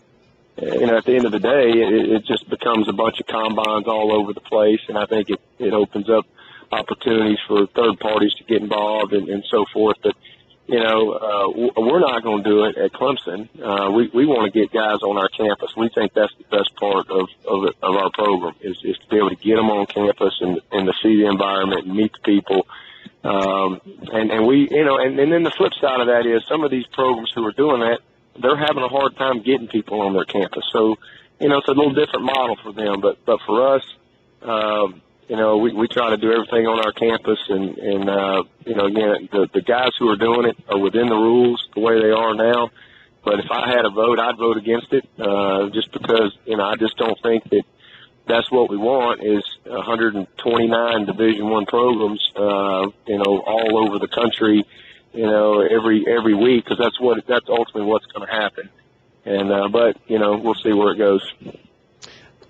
at the end of the day, it just becomes a bunch of combines all over the place, and I think it opens up opportunities for third parties to get involved and so forth. But, we're not going to do it at Clemson. We want to get guys on our campus. We think that's the best part of our program is to be able to get them on campus and to see the environment and meet the people. And we, and then the flip side of that is some of these programs who are doing that, they're having a hard time getting people on their campus. So, it's a little different model for them. But for us, we try to do everything on our campus. And again, the guys who are doing it are within the rules the way they are now. But if I had a vote, I'd vote against it just because, I just don't think that that's what we want is 129 Division I programs, all over the country, every week, because that's ultimately what's going to happen. And but we'll see where it goes.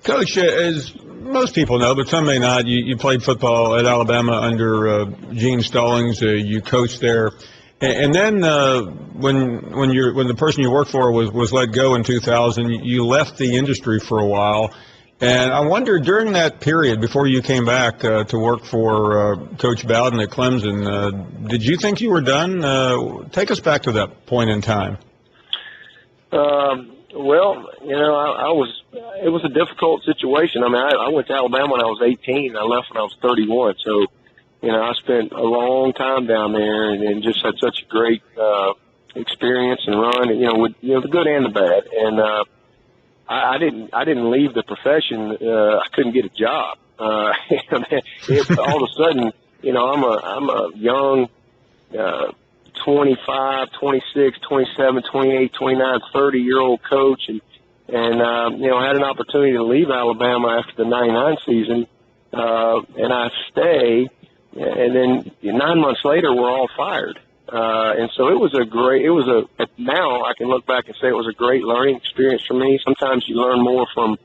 Coach, as most people know, but some may not, you played football at Alabama under Gene Stallings. You coached there, and then when the person you worked for was let go in 2000, you left the industry for a while. And I wonder, during that period, before you came back to work for Coach Bowden at Clemson, did you think you were done? Take us back to that point in time. Well, it was a difficult situation. I went to Alabama when I was 18, and I left when I was 31. So, I spent a long time down there and just had such a great experience and run, with the good and the bad. And I didn't leave the profession. I couldn't get a job. All of a sudden, I'm a young 25, 26, 27, 28, 29, 30-year-old coach, and had an opportunity to leave Alabama after the 99 season and I stay, and then 9 months later, we're all fired. And so now I can look back and say it was a great learning experience for me. Sometimes you learn more from,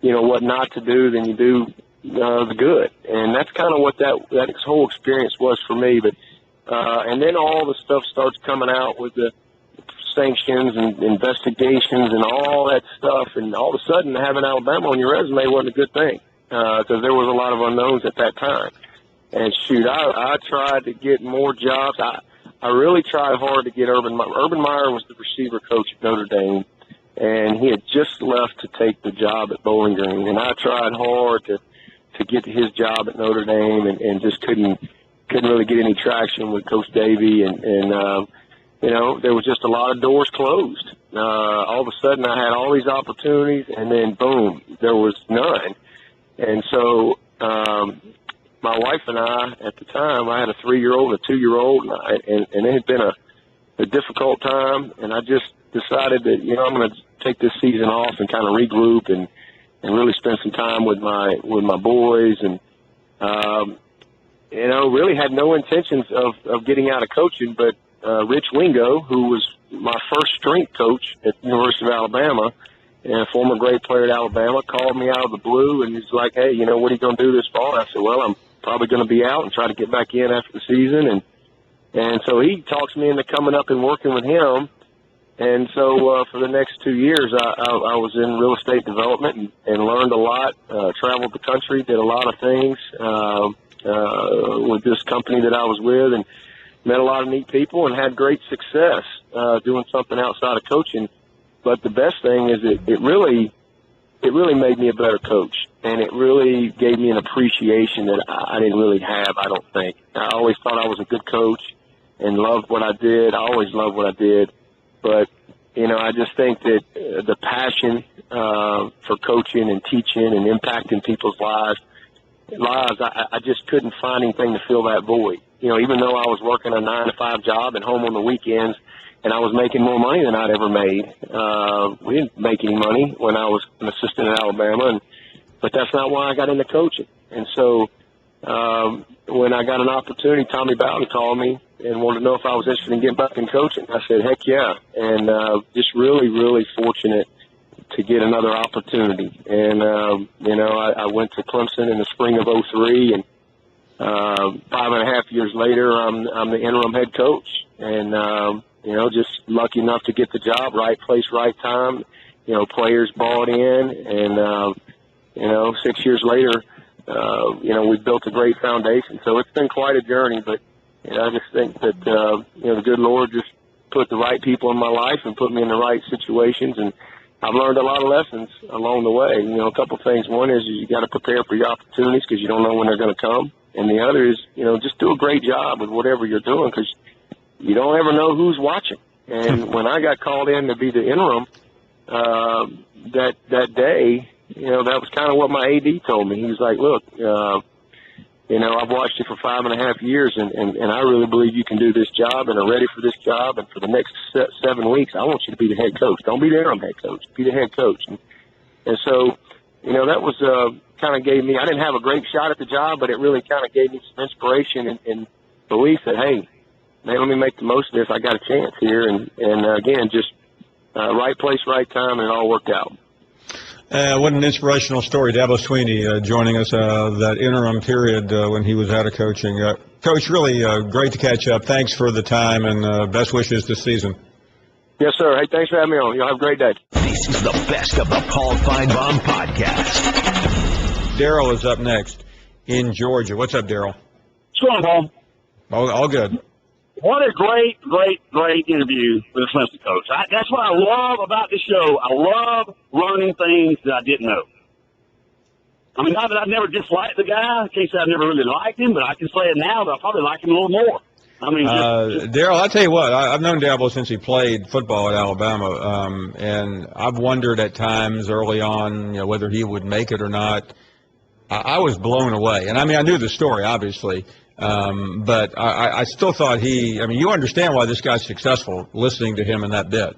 what not to do than you do the good. And that's kind of what that whole experience was for me. But, and then all the stuff starts coming out with the sanctions and investigations and all that stuff. And all of a sudden, having Alabama on your resume wasn't a good thing, because there was a lot of unknowns at that time. And shoot, I tried to get more jobs. I really tried hard to get Urban Meyer. Urban Meyer was the receiver coach at Notre Dame, and he had just left to take the job at Bowling Green. And I tried hard to get his job at Notre Dame, and just couldn't really get any traction with Coach Davey. And there was just a lot of doors closed. All of a sudden, I had all these opportunities, and then boom, there was none. And so my wife and I, at the time, I had a 3-year-old and a 2-year-old, and it had been a difficult time. And I just decided that, I'm going to take this season off and kind of regroup and really spend some time with my boys. And, really had no intentions of getting out of coaching. But Rich Wingo, who was my first strength coach at the University of Alabama and a former great player at Alabama, called me out of the blue, and he's like, hey, what are you going to do this fall? And I said, well, I'm probably going to be out and try to get back in after the season. And so he talks me into coming up and working with him. And so for the next 2 years, I was in real estate development and learned a lot, traveled the country, did a lot of things with this company that I was with, and met a lot of neat people and had great success doing something outside of coaching. But the best thing is it really made me a better coach, and it really gave me an appreciation that I didn't really have, I don't think. I always thought I was a good coach and loved what I did. I always loved what I did. But, I just think that the passion for coaching and teaching and impacting people's lives, I just couldn't find anything to fill that void. Even though I was working a 9-to-5 job and home on the weekends, and I was making more money than I'd ever made. We didn't make any money when I was an assistant at Alabama, but that's not why I got into coaching. And so when I got an opportunity, Tommy Bowden called me and wanted to know if I was interested in getting back in coaching. I said, heck yeah, and just really, really fortunate to get another opportunity. And, I went to Clemson in the spring of '03, and 5.5 years later, I'm the interim head coach. And, just lucky enough to get the job, right place, right time. Players bought in, and 6 years later, we built a great foundation. So it's been quite a journey, but I just think that the good Lord just put the right people in my life and put me in the right situations, and I've learned a lot of lessons along the way. A couple things. One is you got to prepare for your opportunities because you don't know when they're going to come, and the other is just do a great job with whatever you're doing because you don't ever know who's watching. And when I got called in to be the interim that day, that was kind of what my AD told me. He was like, look, I've watched you for 5.5 years, and I really believe you can do this job and are ready for this job. And for the next 7 weeks, I want you to be the head coach. Don't be the interim head coach. Be the head coach. And so, that was kind of gave me – I didn't have a great shot at the job, but it really kind of gave me some inspiration and belief that, hey, man, let me make the most of this. I got a chance here. And again, just right place, right time, and it all worked out. What an inspirational story. Dabo Swinney joining us that interim period when he was out of coaching. Coach, really great to catch up. Thanks for the time, and best wishes this season. Yes, sir. Hey, thanks for having me on. Y'all have a great day. This is the best of the Paul Finebaum podcast. Daryl is up next in Georgia. What's up, Daryl? What's going on, Paul? All good. What a great interview with the Clemson coach. That's what I love about this show. I love learning things that I didn't know. I mean, not that I've never disliked the guy. I can't say I've never really liked him, but I can say it now that I probably like him a little more. I mean, Daryl, I'll tell you what, I've known Dabo since he played football at Alabama, and I've wondered at times early on, whether he would make it or not. I was blown away. And, I mean, I knew the story, obviously. But I still thought you understand why this guy's successful listening to him in that bit.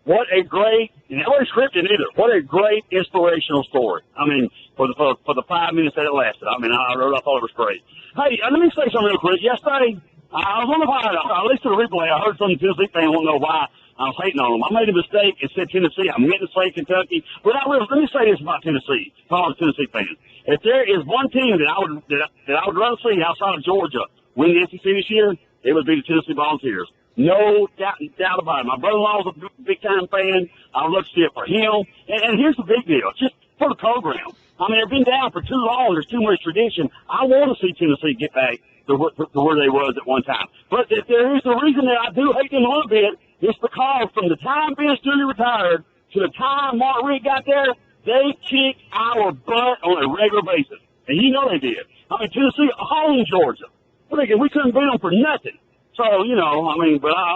what a great, and it wasn't scripted either, what a great inspirational story. I mean, for the 5 minutes that it lasted. I mean, I thought it was great. Hey, let me say something real quick. Yesterday, I was on the fire. I listened to the replay. I heard some Tennessee fan won't know why I was hating on them. I made a mistake and said Tennessee. I meant to say Kentucky. But let me say this about Tennessee. If I was a Tennessee fan, if there is one team that I would rather see outside of Georgia win the SEC this year, it would be the Tennessee Volunteers. No doubt about it. My brother-in-law was a big-time fan. I would love to see it for him. And here's the big deal. Just for the program. I mean, they've been down for too long. There's too much tradition. I want to see Tennessee get back to where they was at one time. But if there is a reason that I do hate them a little bit, it's because from the time Vince Dooley retired to the time Mark Richt got there, they kicked our butt on a regular basis. And you know they did. I mean, Tennessee owned Georgia. We couldn't beat them for nothing. So, you know, I mean, but I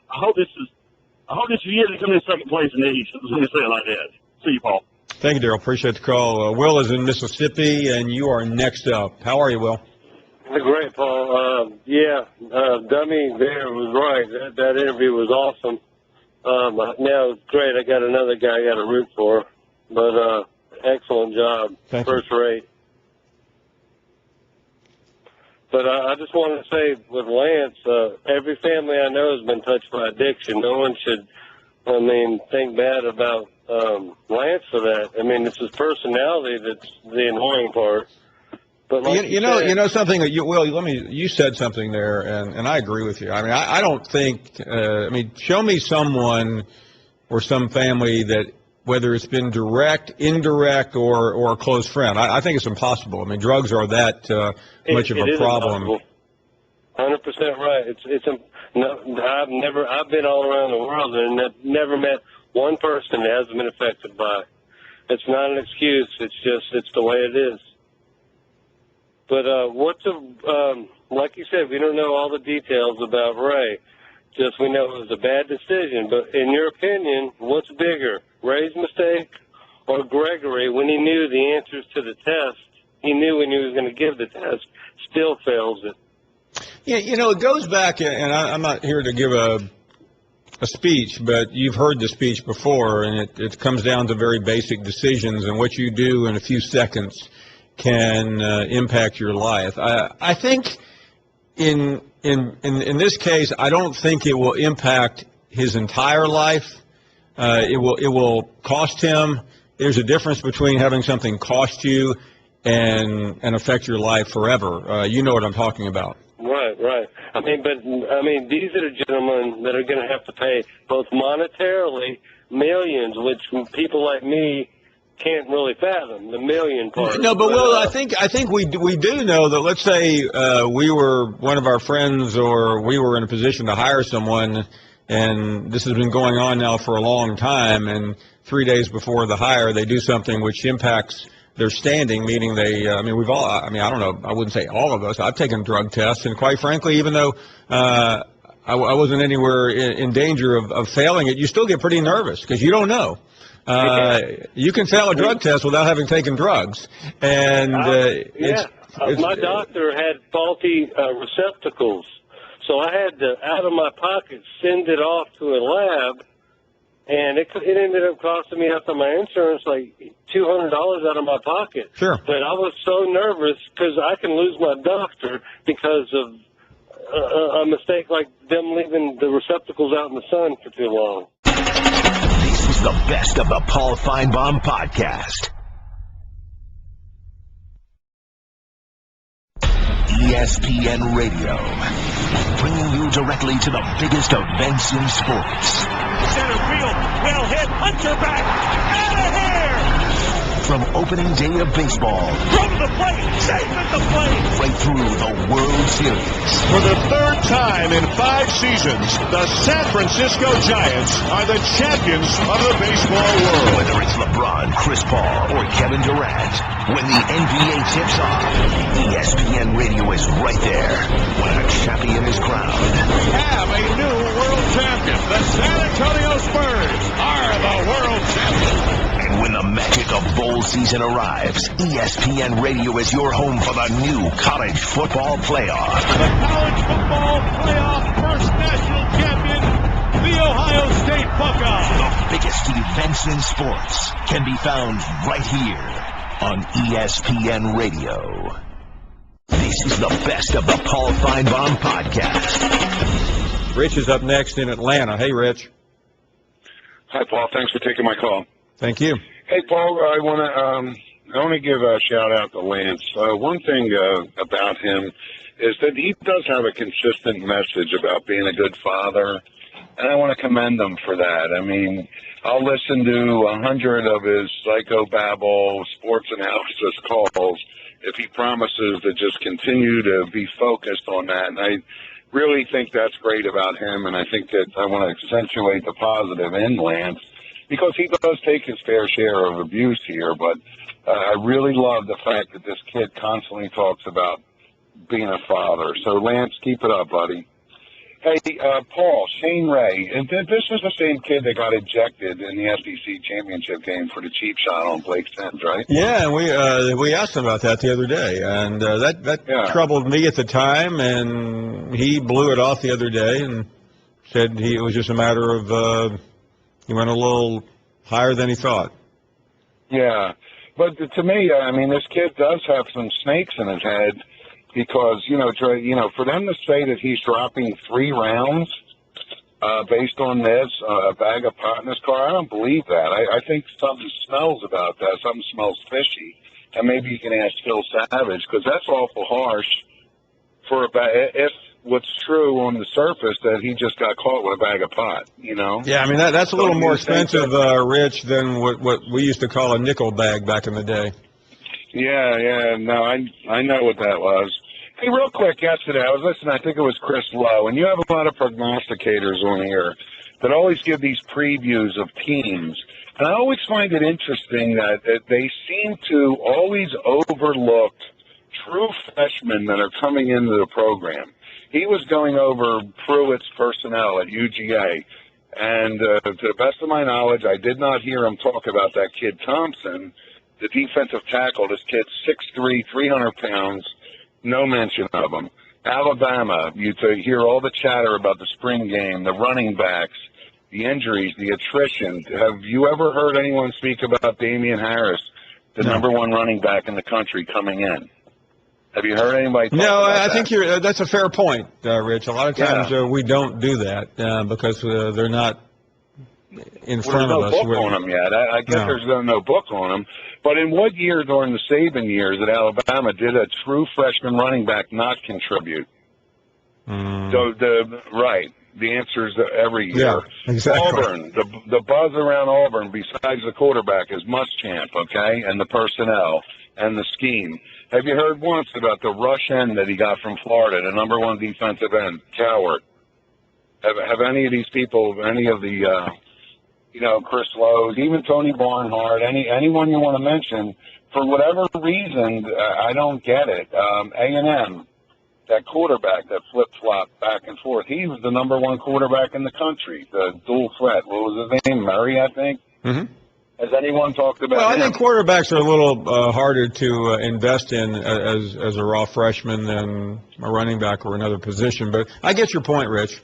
hope this is the year they come in second place in the East. Let me say it like that. See you, Paul. Thank you, Daryl. Appreciate the call. Will is in Mississippi, and you are next up. How are you, Will? Great, Paul. Dummy there was right. That interview was awesome. Now it's great. I got another guy I got to root for. But excellent job. Thank First you. rate. But I just want to say with Lance, every family I know has been touched by addiction. No one should, think bad about Lance for that. I mean, it's his personality that's the annoying part. But like you know something that you said something there, and I agree with you. I mean, I don't think. Show me someone or some family that, whether it's been direct, indirect, or a close friend. I think it's impossible. I mean, drugs are that much of a problem. 100% right. I've been all around the world and I've never met one person that hasn't been affected by it. It's not an excuse. It's the way it is. But like you said, we don't know all the details about Ray. Just we know it was a bad decision. But in your opinion, what's bigger, Ray's mistake or Gregory, when he knew the answers to the test, he knew when he was going to give the test, still fails it? Yeah, it goes back, and I'm not here to give a speech, but you've heard the speech before, and it comes down to very basic decisions, and what you do in a few seconds can impact your life. I think in this case, I don't think it will impact his entire life. It will cost him. There's a difference between having something cost you and affect your life forever. You know what I'm talking about. Right. These are the gentlemen that are going to have to pay both monetarily millions, which people like me can't really fathom, the million part. No, but Will, I think we do know that. Let's say we were one of our friends, or we were in a position to hire someone, and this has been going on now for a long time, and 3 days before the hire, they do something which impacts their standing, meaning they, we've all, I don't know, I wouldn't say all of us. I've taken drug tests, and quite frankly, even though I wasn't anywhere in danger of failing it, you still get pretty nervous because you don't know. You can fail a drug test without having taken drugs, and my doctor had faulty receptacles, so I had to, out of my pocket, send it off to a lab, and it ended up costing me, after my insurance, like $200 out of my pocket. Sure. But I was so nervous because I can lose my doctor because of a mistake like them leaving the receptacles out in the sun for too long. This is the best of the Paul Finebaum podcast. ESPN Radio, bringing you directly to the biggest events in sports. Center field, well hit, Hunter back, out of here! From opening day of baseball, From the plate, safe at the plate! right through the World Series. For the third time in 5 seasons, the San Francisco Giants are the champions of the baseball world. Whether it's LeBron, Chris Paul, or Kevin Durant, when the NBA tips off, ESPN Radio is right there when a champion is crowned. We have a new world champion. The San Antonio Spurs are the world champions. And when the magic of bowl season arrives, ESPN Radio is your home for the new college football playoff. The college football playoff first national champion, the Ohio State Buckeyes. The biggest events in sports can be found right here on ESPN Radio. This is the best of the Paul Finebaum podcast. Rich is up next in Atlanta. Hey, Rich. Hi, Paul. Thanks for taking my call. Thank you. Hey, Paul. I want to give a shout out to Lance. One thing about him is that he does have a consistent message about being a good father, and I want to commend him for that. I mean, I'll listen to 100 of his psychobabble sports analysis calls if he promises to just continue to be focused on that. And I really think that's great about him, and I think that I want to accentuate the positive in Lance because he does take his fair share of abuse here, but I really love the fact that this kid constantly talks about being a father. So, Lance, keep it up, buddy. Hey, Paul, Shane Ray, and this was the same kid that got ejected in the SEC championship game for the cheap shot on Blake Sims, right? Yeah, and we asked him about that the other day, and that troubled me at the time, and he blew it off the other day and said it was just a matter of he went a little higher than he thought. Yeah, but to me, I mean, this kid does have some snakes in his head. Because, for them to say that he's dropping 3 rounds based on this, a bag of pot in his car, I don't believe that. I think something smells about that. Something smells fishy. And maybe you can ask Phil Savage, because that's awful harsh for if what's true on the surface that he just got caught with a bag of pot, Yeah, I mean, that's a little more expensive, Rich, than what we used to call a nickel bag back in the day. Yeah, no, I know what that was. Hey, real quick, yesterday I was listening, I think it was Chris Lowe, and you have a lot of prognosticators on here that always give these previews of teams. And I always find it interesting that they seem to always overlook true freshmen that are coming into the program. He was going over Pruitt's personnel at UGA, and to the best of my knowledge, I did not hear him talk about that kid Thompson, the defensive tackle. This kid's 6'3", 300 pounds, no mention of him. Alabama, you hear all the chatter about the spring game, the running backs, the injuries, the attrition. Have you ever heard anyone speak about Damian Harris, the number 1 running back in the country, coming in? Have you heard anybody talk about that? I think that's a fair point, Rich. A lot of times we don't do that because they're not in front of us. There's no book on them yet. I guess there's no book on them. But in what year during the Saban years at Alabama did a true freshman running back not contribute? The answer is every year. Yeah, exactly. Auburn, the buzz around Auburn, besides the quarterback, is Muschamp, okay, and the personnel and the scheme. Have you heard once about the rush end that he got from Florida, the number 1 defensive end, Coward? Have any of these people, any of the Chris Lowe, even Tony Barnhart, anyone you want to mention, for whatever reason, I don't get it. A&M, that quarterback that flip-flopped back and forth, he was the number 1 quarterback in the country, the dual threat. What was his name? Murray, I think? Mm-hmm. Has anyone talked about him? I think quarterbacks are a little harder to invest in as a raw freshman than a running back or another position. But I get your point, Rich.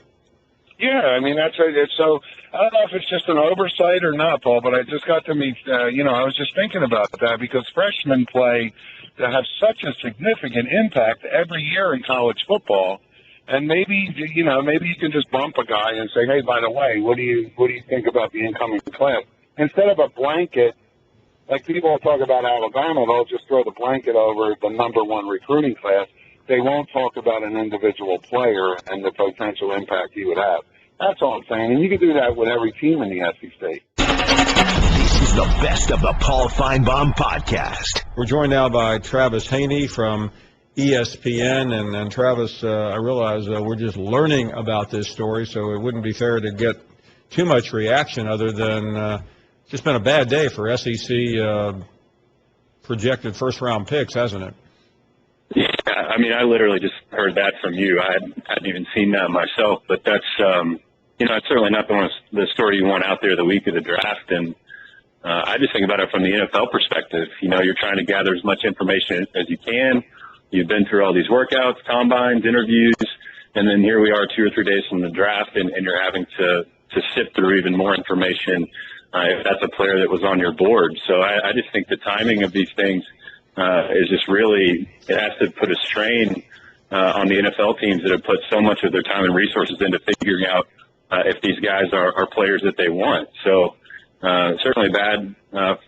Yeah, I mean, that's right. So I don't know if it's just an oversight or not, Paul, but I just got to meet, I was just thinking about that because freshmen play to have such a significant impact every year in college football. And maybe you can just bump a guy and say, hey, by the way, what do you think about the incoming class? Instead of a blanket, like people talk about Alabama, they'll just throw the blanket over the number 1 recruiting class. They won't talk about an individual player and the potential impact he would have. That's all I'm saying. And you can do that with every team in the SEC. This is the best of the Paul Finebaum podcast. We're joined now by Travis Haney from ESPN. And Travis, I realize we're just learning about this story, so it wouldn't be fair to get too much reaction other than it's just been a bad day for SEC projected first-round picks, hasn't it? Yeah, I mean, I literally just heard that from you. I hadn't even seen that myself, but that's, it's certainly not the story you want out there the week of the draft. And I just think about it from the NFL perspective. You're trying to gather as much information as you can. You've been through all these workouts, combines, interviews, and then here we are 2 or 3 days from the draft, and you're having to sift through even more information if that's a player that was on your board. So I just think the timing of these things is just really, it has to put a strain on the NFL teams that have put so much of their time and resources into figuring out if these guys are players that they want. So certainly bad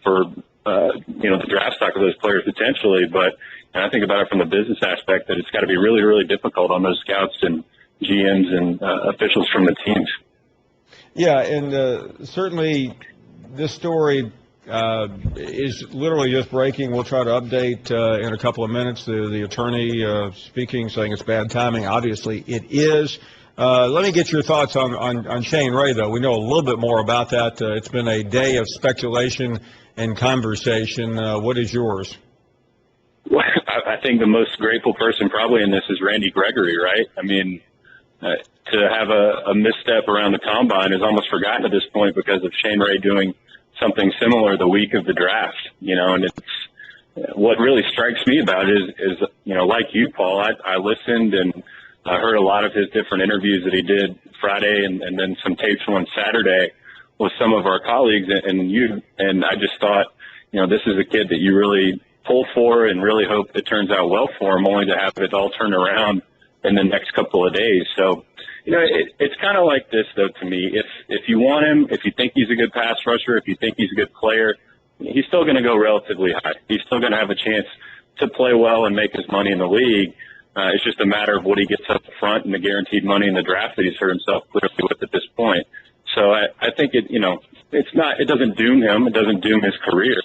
for the draft stock of those players potentially, but I think about it from the business aspect that it's got to be really, really difficult on those scouts and GMs and officials from the teams. Yeah, and certainly this story is literally just breaking. We'll try to update in a couple of minutes. The attorney speaking, saying it's bad timing. Obviously, it is. Let me get your thoughts on Shane Ray, though. We know a little bit more about that. It's been a day of speculation and conversation. What is yours? Well, I think the most grateful person probably in this is Randy Gregory, right? I mean, to have a misstep around the combine is almost forgotten at this point because of Shane Ray doing something similar the week of the draft, and it's what really strikes me about it is like you, Paul, I listened and I heard a lot of his different interviews that he did Friday and then some tapes on Saturday with some of our colleagues and you, and I just thought, this is a kid that you really pull for and really hope it turns out well for him, only to have it all turn around in the next couple of days. So, it's kind of like this, though, to me. If you want him, if you think he's a good pass rusher, if you think he's a good player, he's still going to go relatively high. He's still going to have a chance to play well and make his money in the league. It's just a matter of what he gets up front and the guaranteed money in the draft that he's hurt himself clearly with at this point. So I think it doesn't doom him. It doesn't doom his career.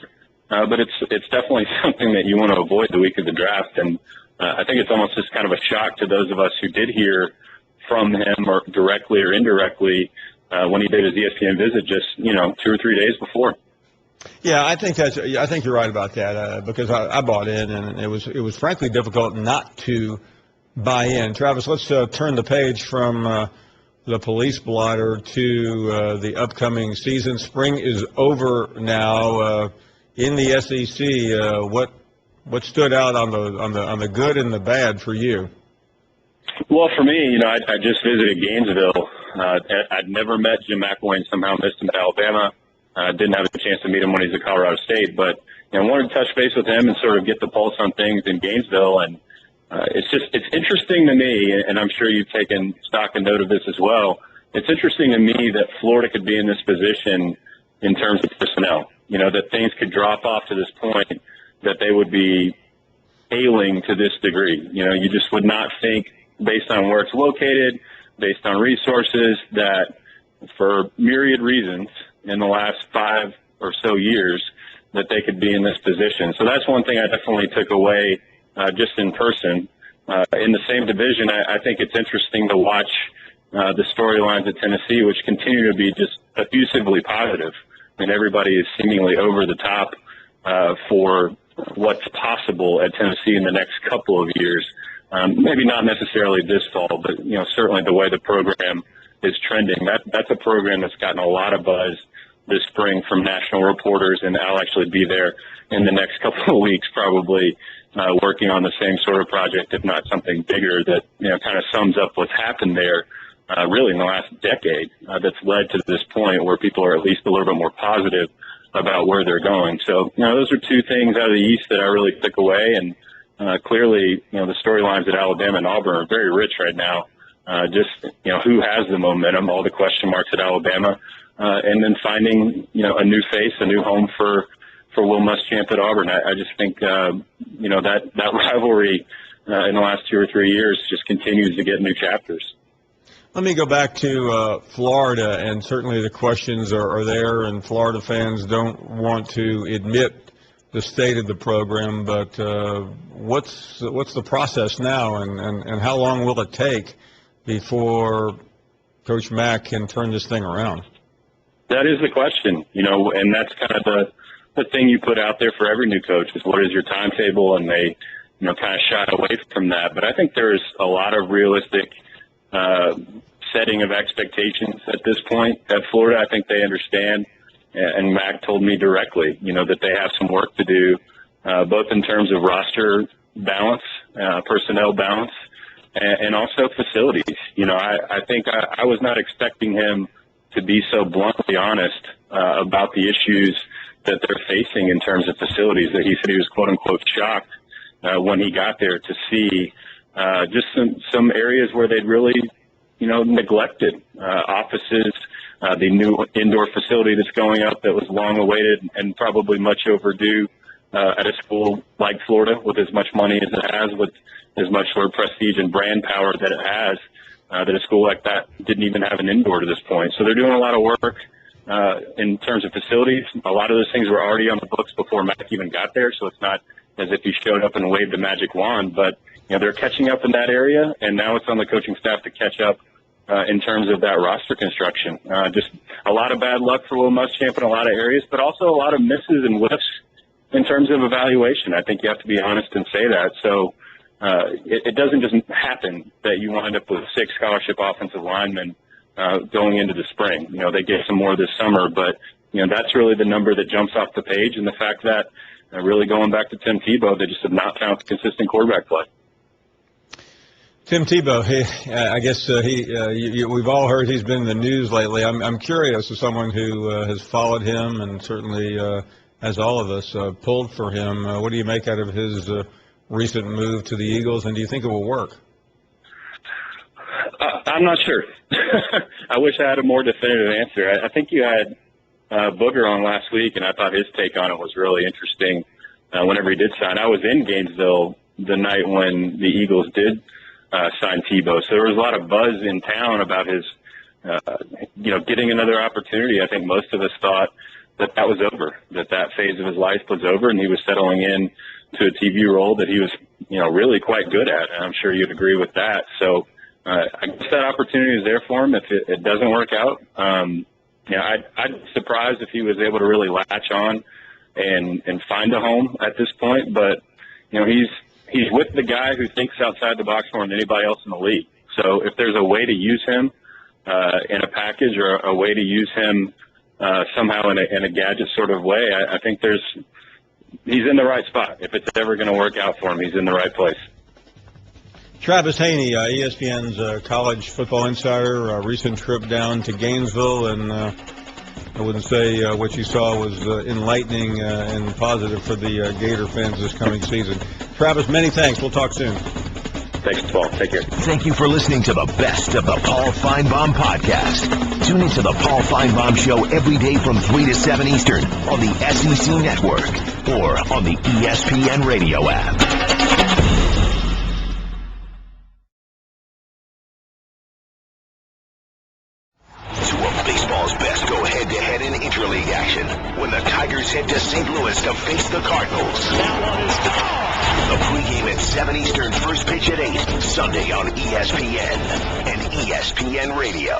But it's definitely something that you want to avoid the week of the draft. And I think it's almost just kind of a shock to those of us who did hear from him or directly or indirectly when he did his ESPN visit just 2 or 3 days before. Yeah, I think you're right about that because I bought in, and it was frankly difficult not to buy in. Travis, let's turn the page from the police blotter to the upcoming season. Spring is over now. In the SEC, what stood out on the good and the bad for you? Well, for me, I just visited Gainesville. I'd never met Jim McElwain. Somehow missed him at Alabama. Didn't have a chance to meet him when he's at Colorado State, but I wanted to touch base with him and sort of get the pulse on things in Gainesville. And it's interesting to me, and I'm sure you've taken stock and note of this as well. It's interesting to me that Florida could be in this position in terms of personnel. That things could drop off to this point that they would be ailing to this degree. You just would not think, based on where it's located, based on resources, that for myriad reasons in the last 5 or so years that they could be in this position. So that's one thing I definitely took away just in person. In the same division, I think it's interesting to watch the storylines at Tennessee, which continue to be just effusively positive. And everybody is seemingly over the top for what's possible at Tennessee in the next couple of years. Maybe not necessarily this fall, but certainly the way the program is trending. That's a program that's gotten a lot of buzz this spring from national reporters, and I'll actually be there in the next couple of weeks, probably working on the same sort of project, if not something bigger that kind of sums up what's happened there. Really in the last decade that's led to this point where people are at least a little bit more positive about where they're going. So, those are two things out of the East that I really took away. And clearly, the storylines at Alabama and Auburn are very rich right now. Who has the momentum, all the question marks at Alabama, and then finding, a new face, a new home for Will Muschamp at Auburn. I just think, that rivalry in the last 2 or 3 years just continues to get new chapters. Let me go back to Florida, and certainly the questions are there, and Florida fans don't want to admit the state of the program, but what's the process now, and how long will it take before Coach Mack can turn this thing around? That is the question, and that's kind of the thing you put out there for every new coach is what is your timetable, and they, kind of shied away from that. But I think there's a lot of realistic setting of expectations at this point at Florida. I think they understand, and Mac told me directly, that they have some work to do, both in terms of roster balance, personnel balance, and also facilities. I think I was not expecting him to be so bluntly honest about the issues that they're facing in terms of facilities. That he said he was quote unquote shocked when he got there to see just some areas where they'd really, neglected offices. The new indoor facility that's going up that was long awaited and probably much overdue at a school like Florida, with as much money as it has, with as much sort of prestige and brand power that it has, that a school like that didn't even have an indoor to this point. So they're doing a lot of work in terms of facilities. A lot of those things were already on the books before Mac even got there, so it's not as if he showed up and waved a magic wand. But they're catching up in that area, and now it's on the coaching staff to catch up in terms of that roster construction. Just a lot of bad luck for Will Muschamp in a lot of areas, but also a lot of misses and whiffs in terms of evaluation. I think you have to be honest and say that. So it doesn't just happen that you wind up with 6 scholarship offensive linemen going into the spring. They get some more this summer, but that's really the number that jumps off the page, and the fact that really going back to Tim Tebow, they just have not found consistent quarterback play. Tim Tebow, I guess we've all heard he's been in the news lately. I'm curious, as someone who has followed him and certainly, as all of us, pulled for him, what do you make out of his recent move to the Eagles, and do you think it will work? I'm not sure. I wish I had a more definitive answer. I think you had Booger on last week, and I thought his take on it was really interesting whenever he did sign. I was in Gainesville the night when the Eagles did sign Tebow. So there was a lot of buzz in town about his, getting another opportunity. I think most of us thought that was over, that phase of his life was over, and he was settling in to a TV role that he was, really quite good at. And I'm sure you'd agree with that. So I guess that opportunity is there for him if it doesn't work out. I'd be surprised if he was able to really latch on and find a home at this point. But, he's with the guy who thinks outside the box more than anybody else in the league. So if there's a way to use him in a package or a way to use him somehow in a gadget sort of way, I think he's in the right spot. If it's ever going to work out for him, he's in the right place. Travis Haney, ESPN's college football insider, a recent trip down to Gainesville, and I wouldn't say what you saw was enlightening and positive for the Gator fans this coming season. Travis, many thanks. We'll talk soon. Thanks, Paul. Take care. Thank you for listening to the best of the Paul Finebaum podcast. Tune into the Paul Finebaum Show every day from 3 to 7 Eastern on the SEC Network or on the ESPN Radio app. Baseball's best go head-to-head in interleague action when the Tigers head to St. Louis to face the Cardinals. That one is gone. The pregame at 7 Eastern, first pitch at 8, Sunday on ESPN and ESPN Radio.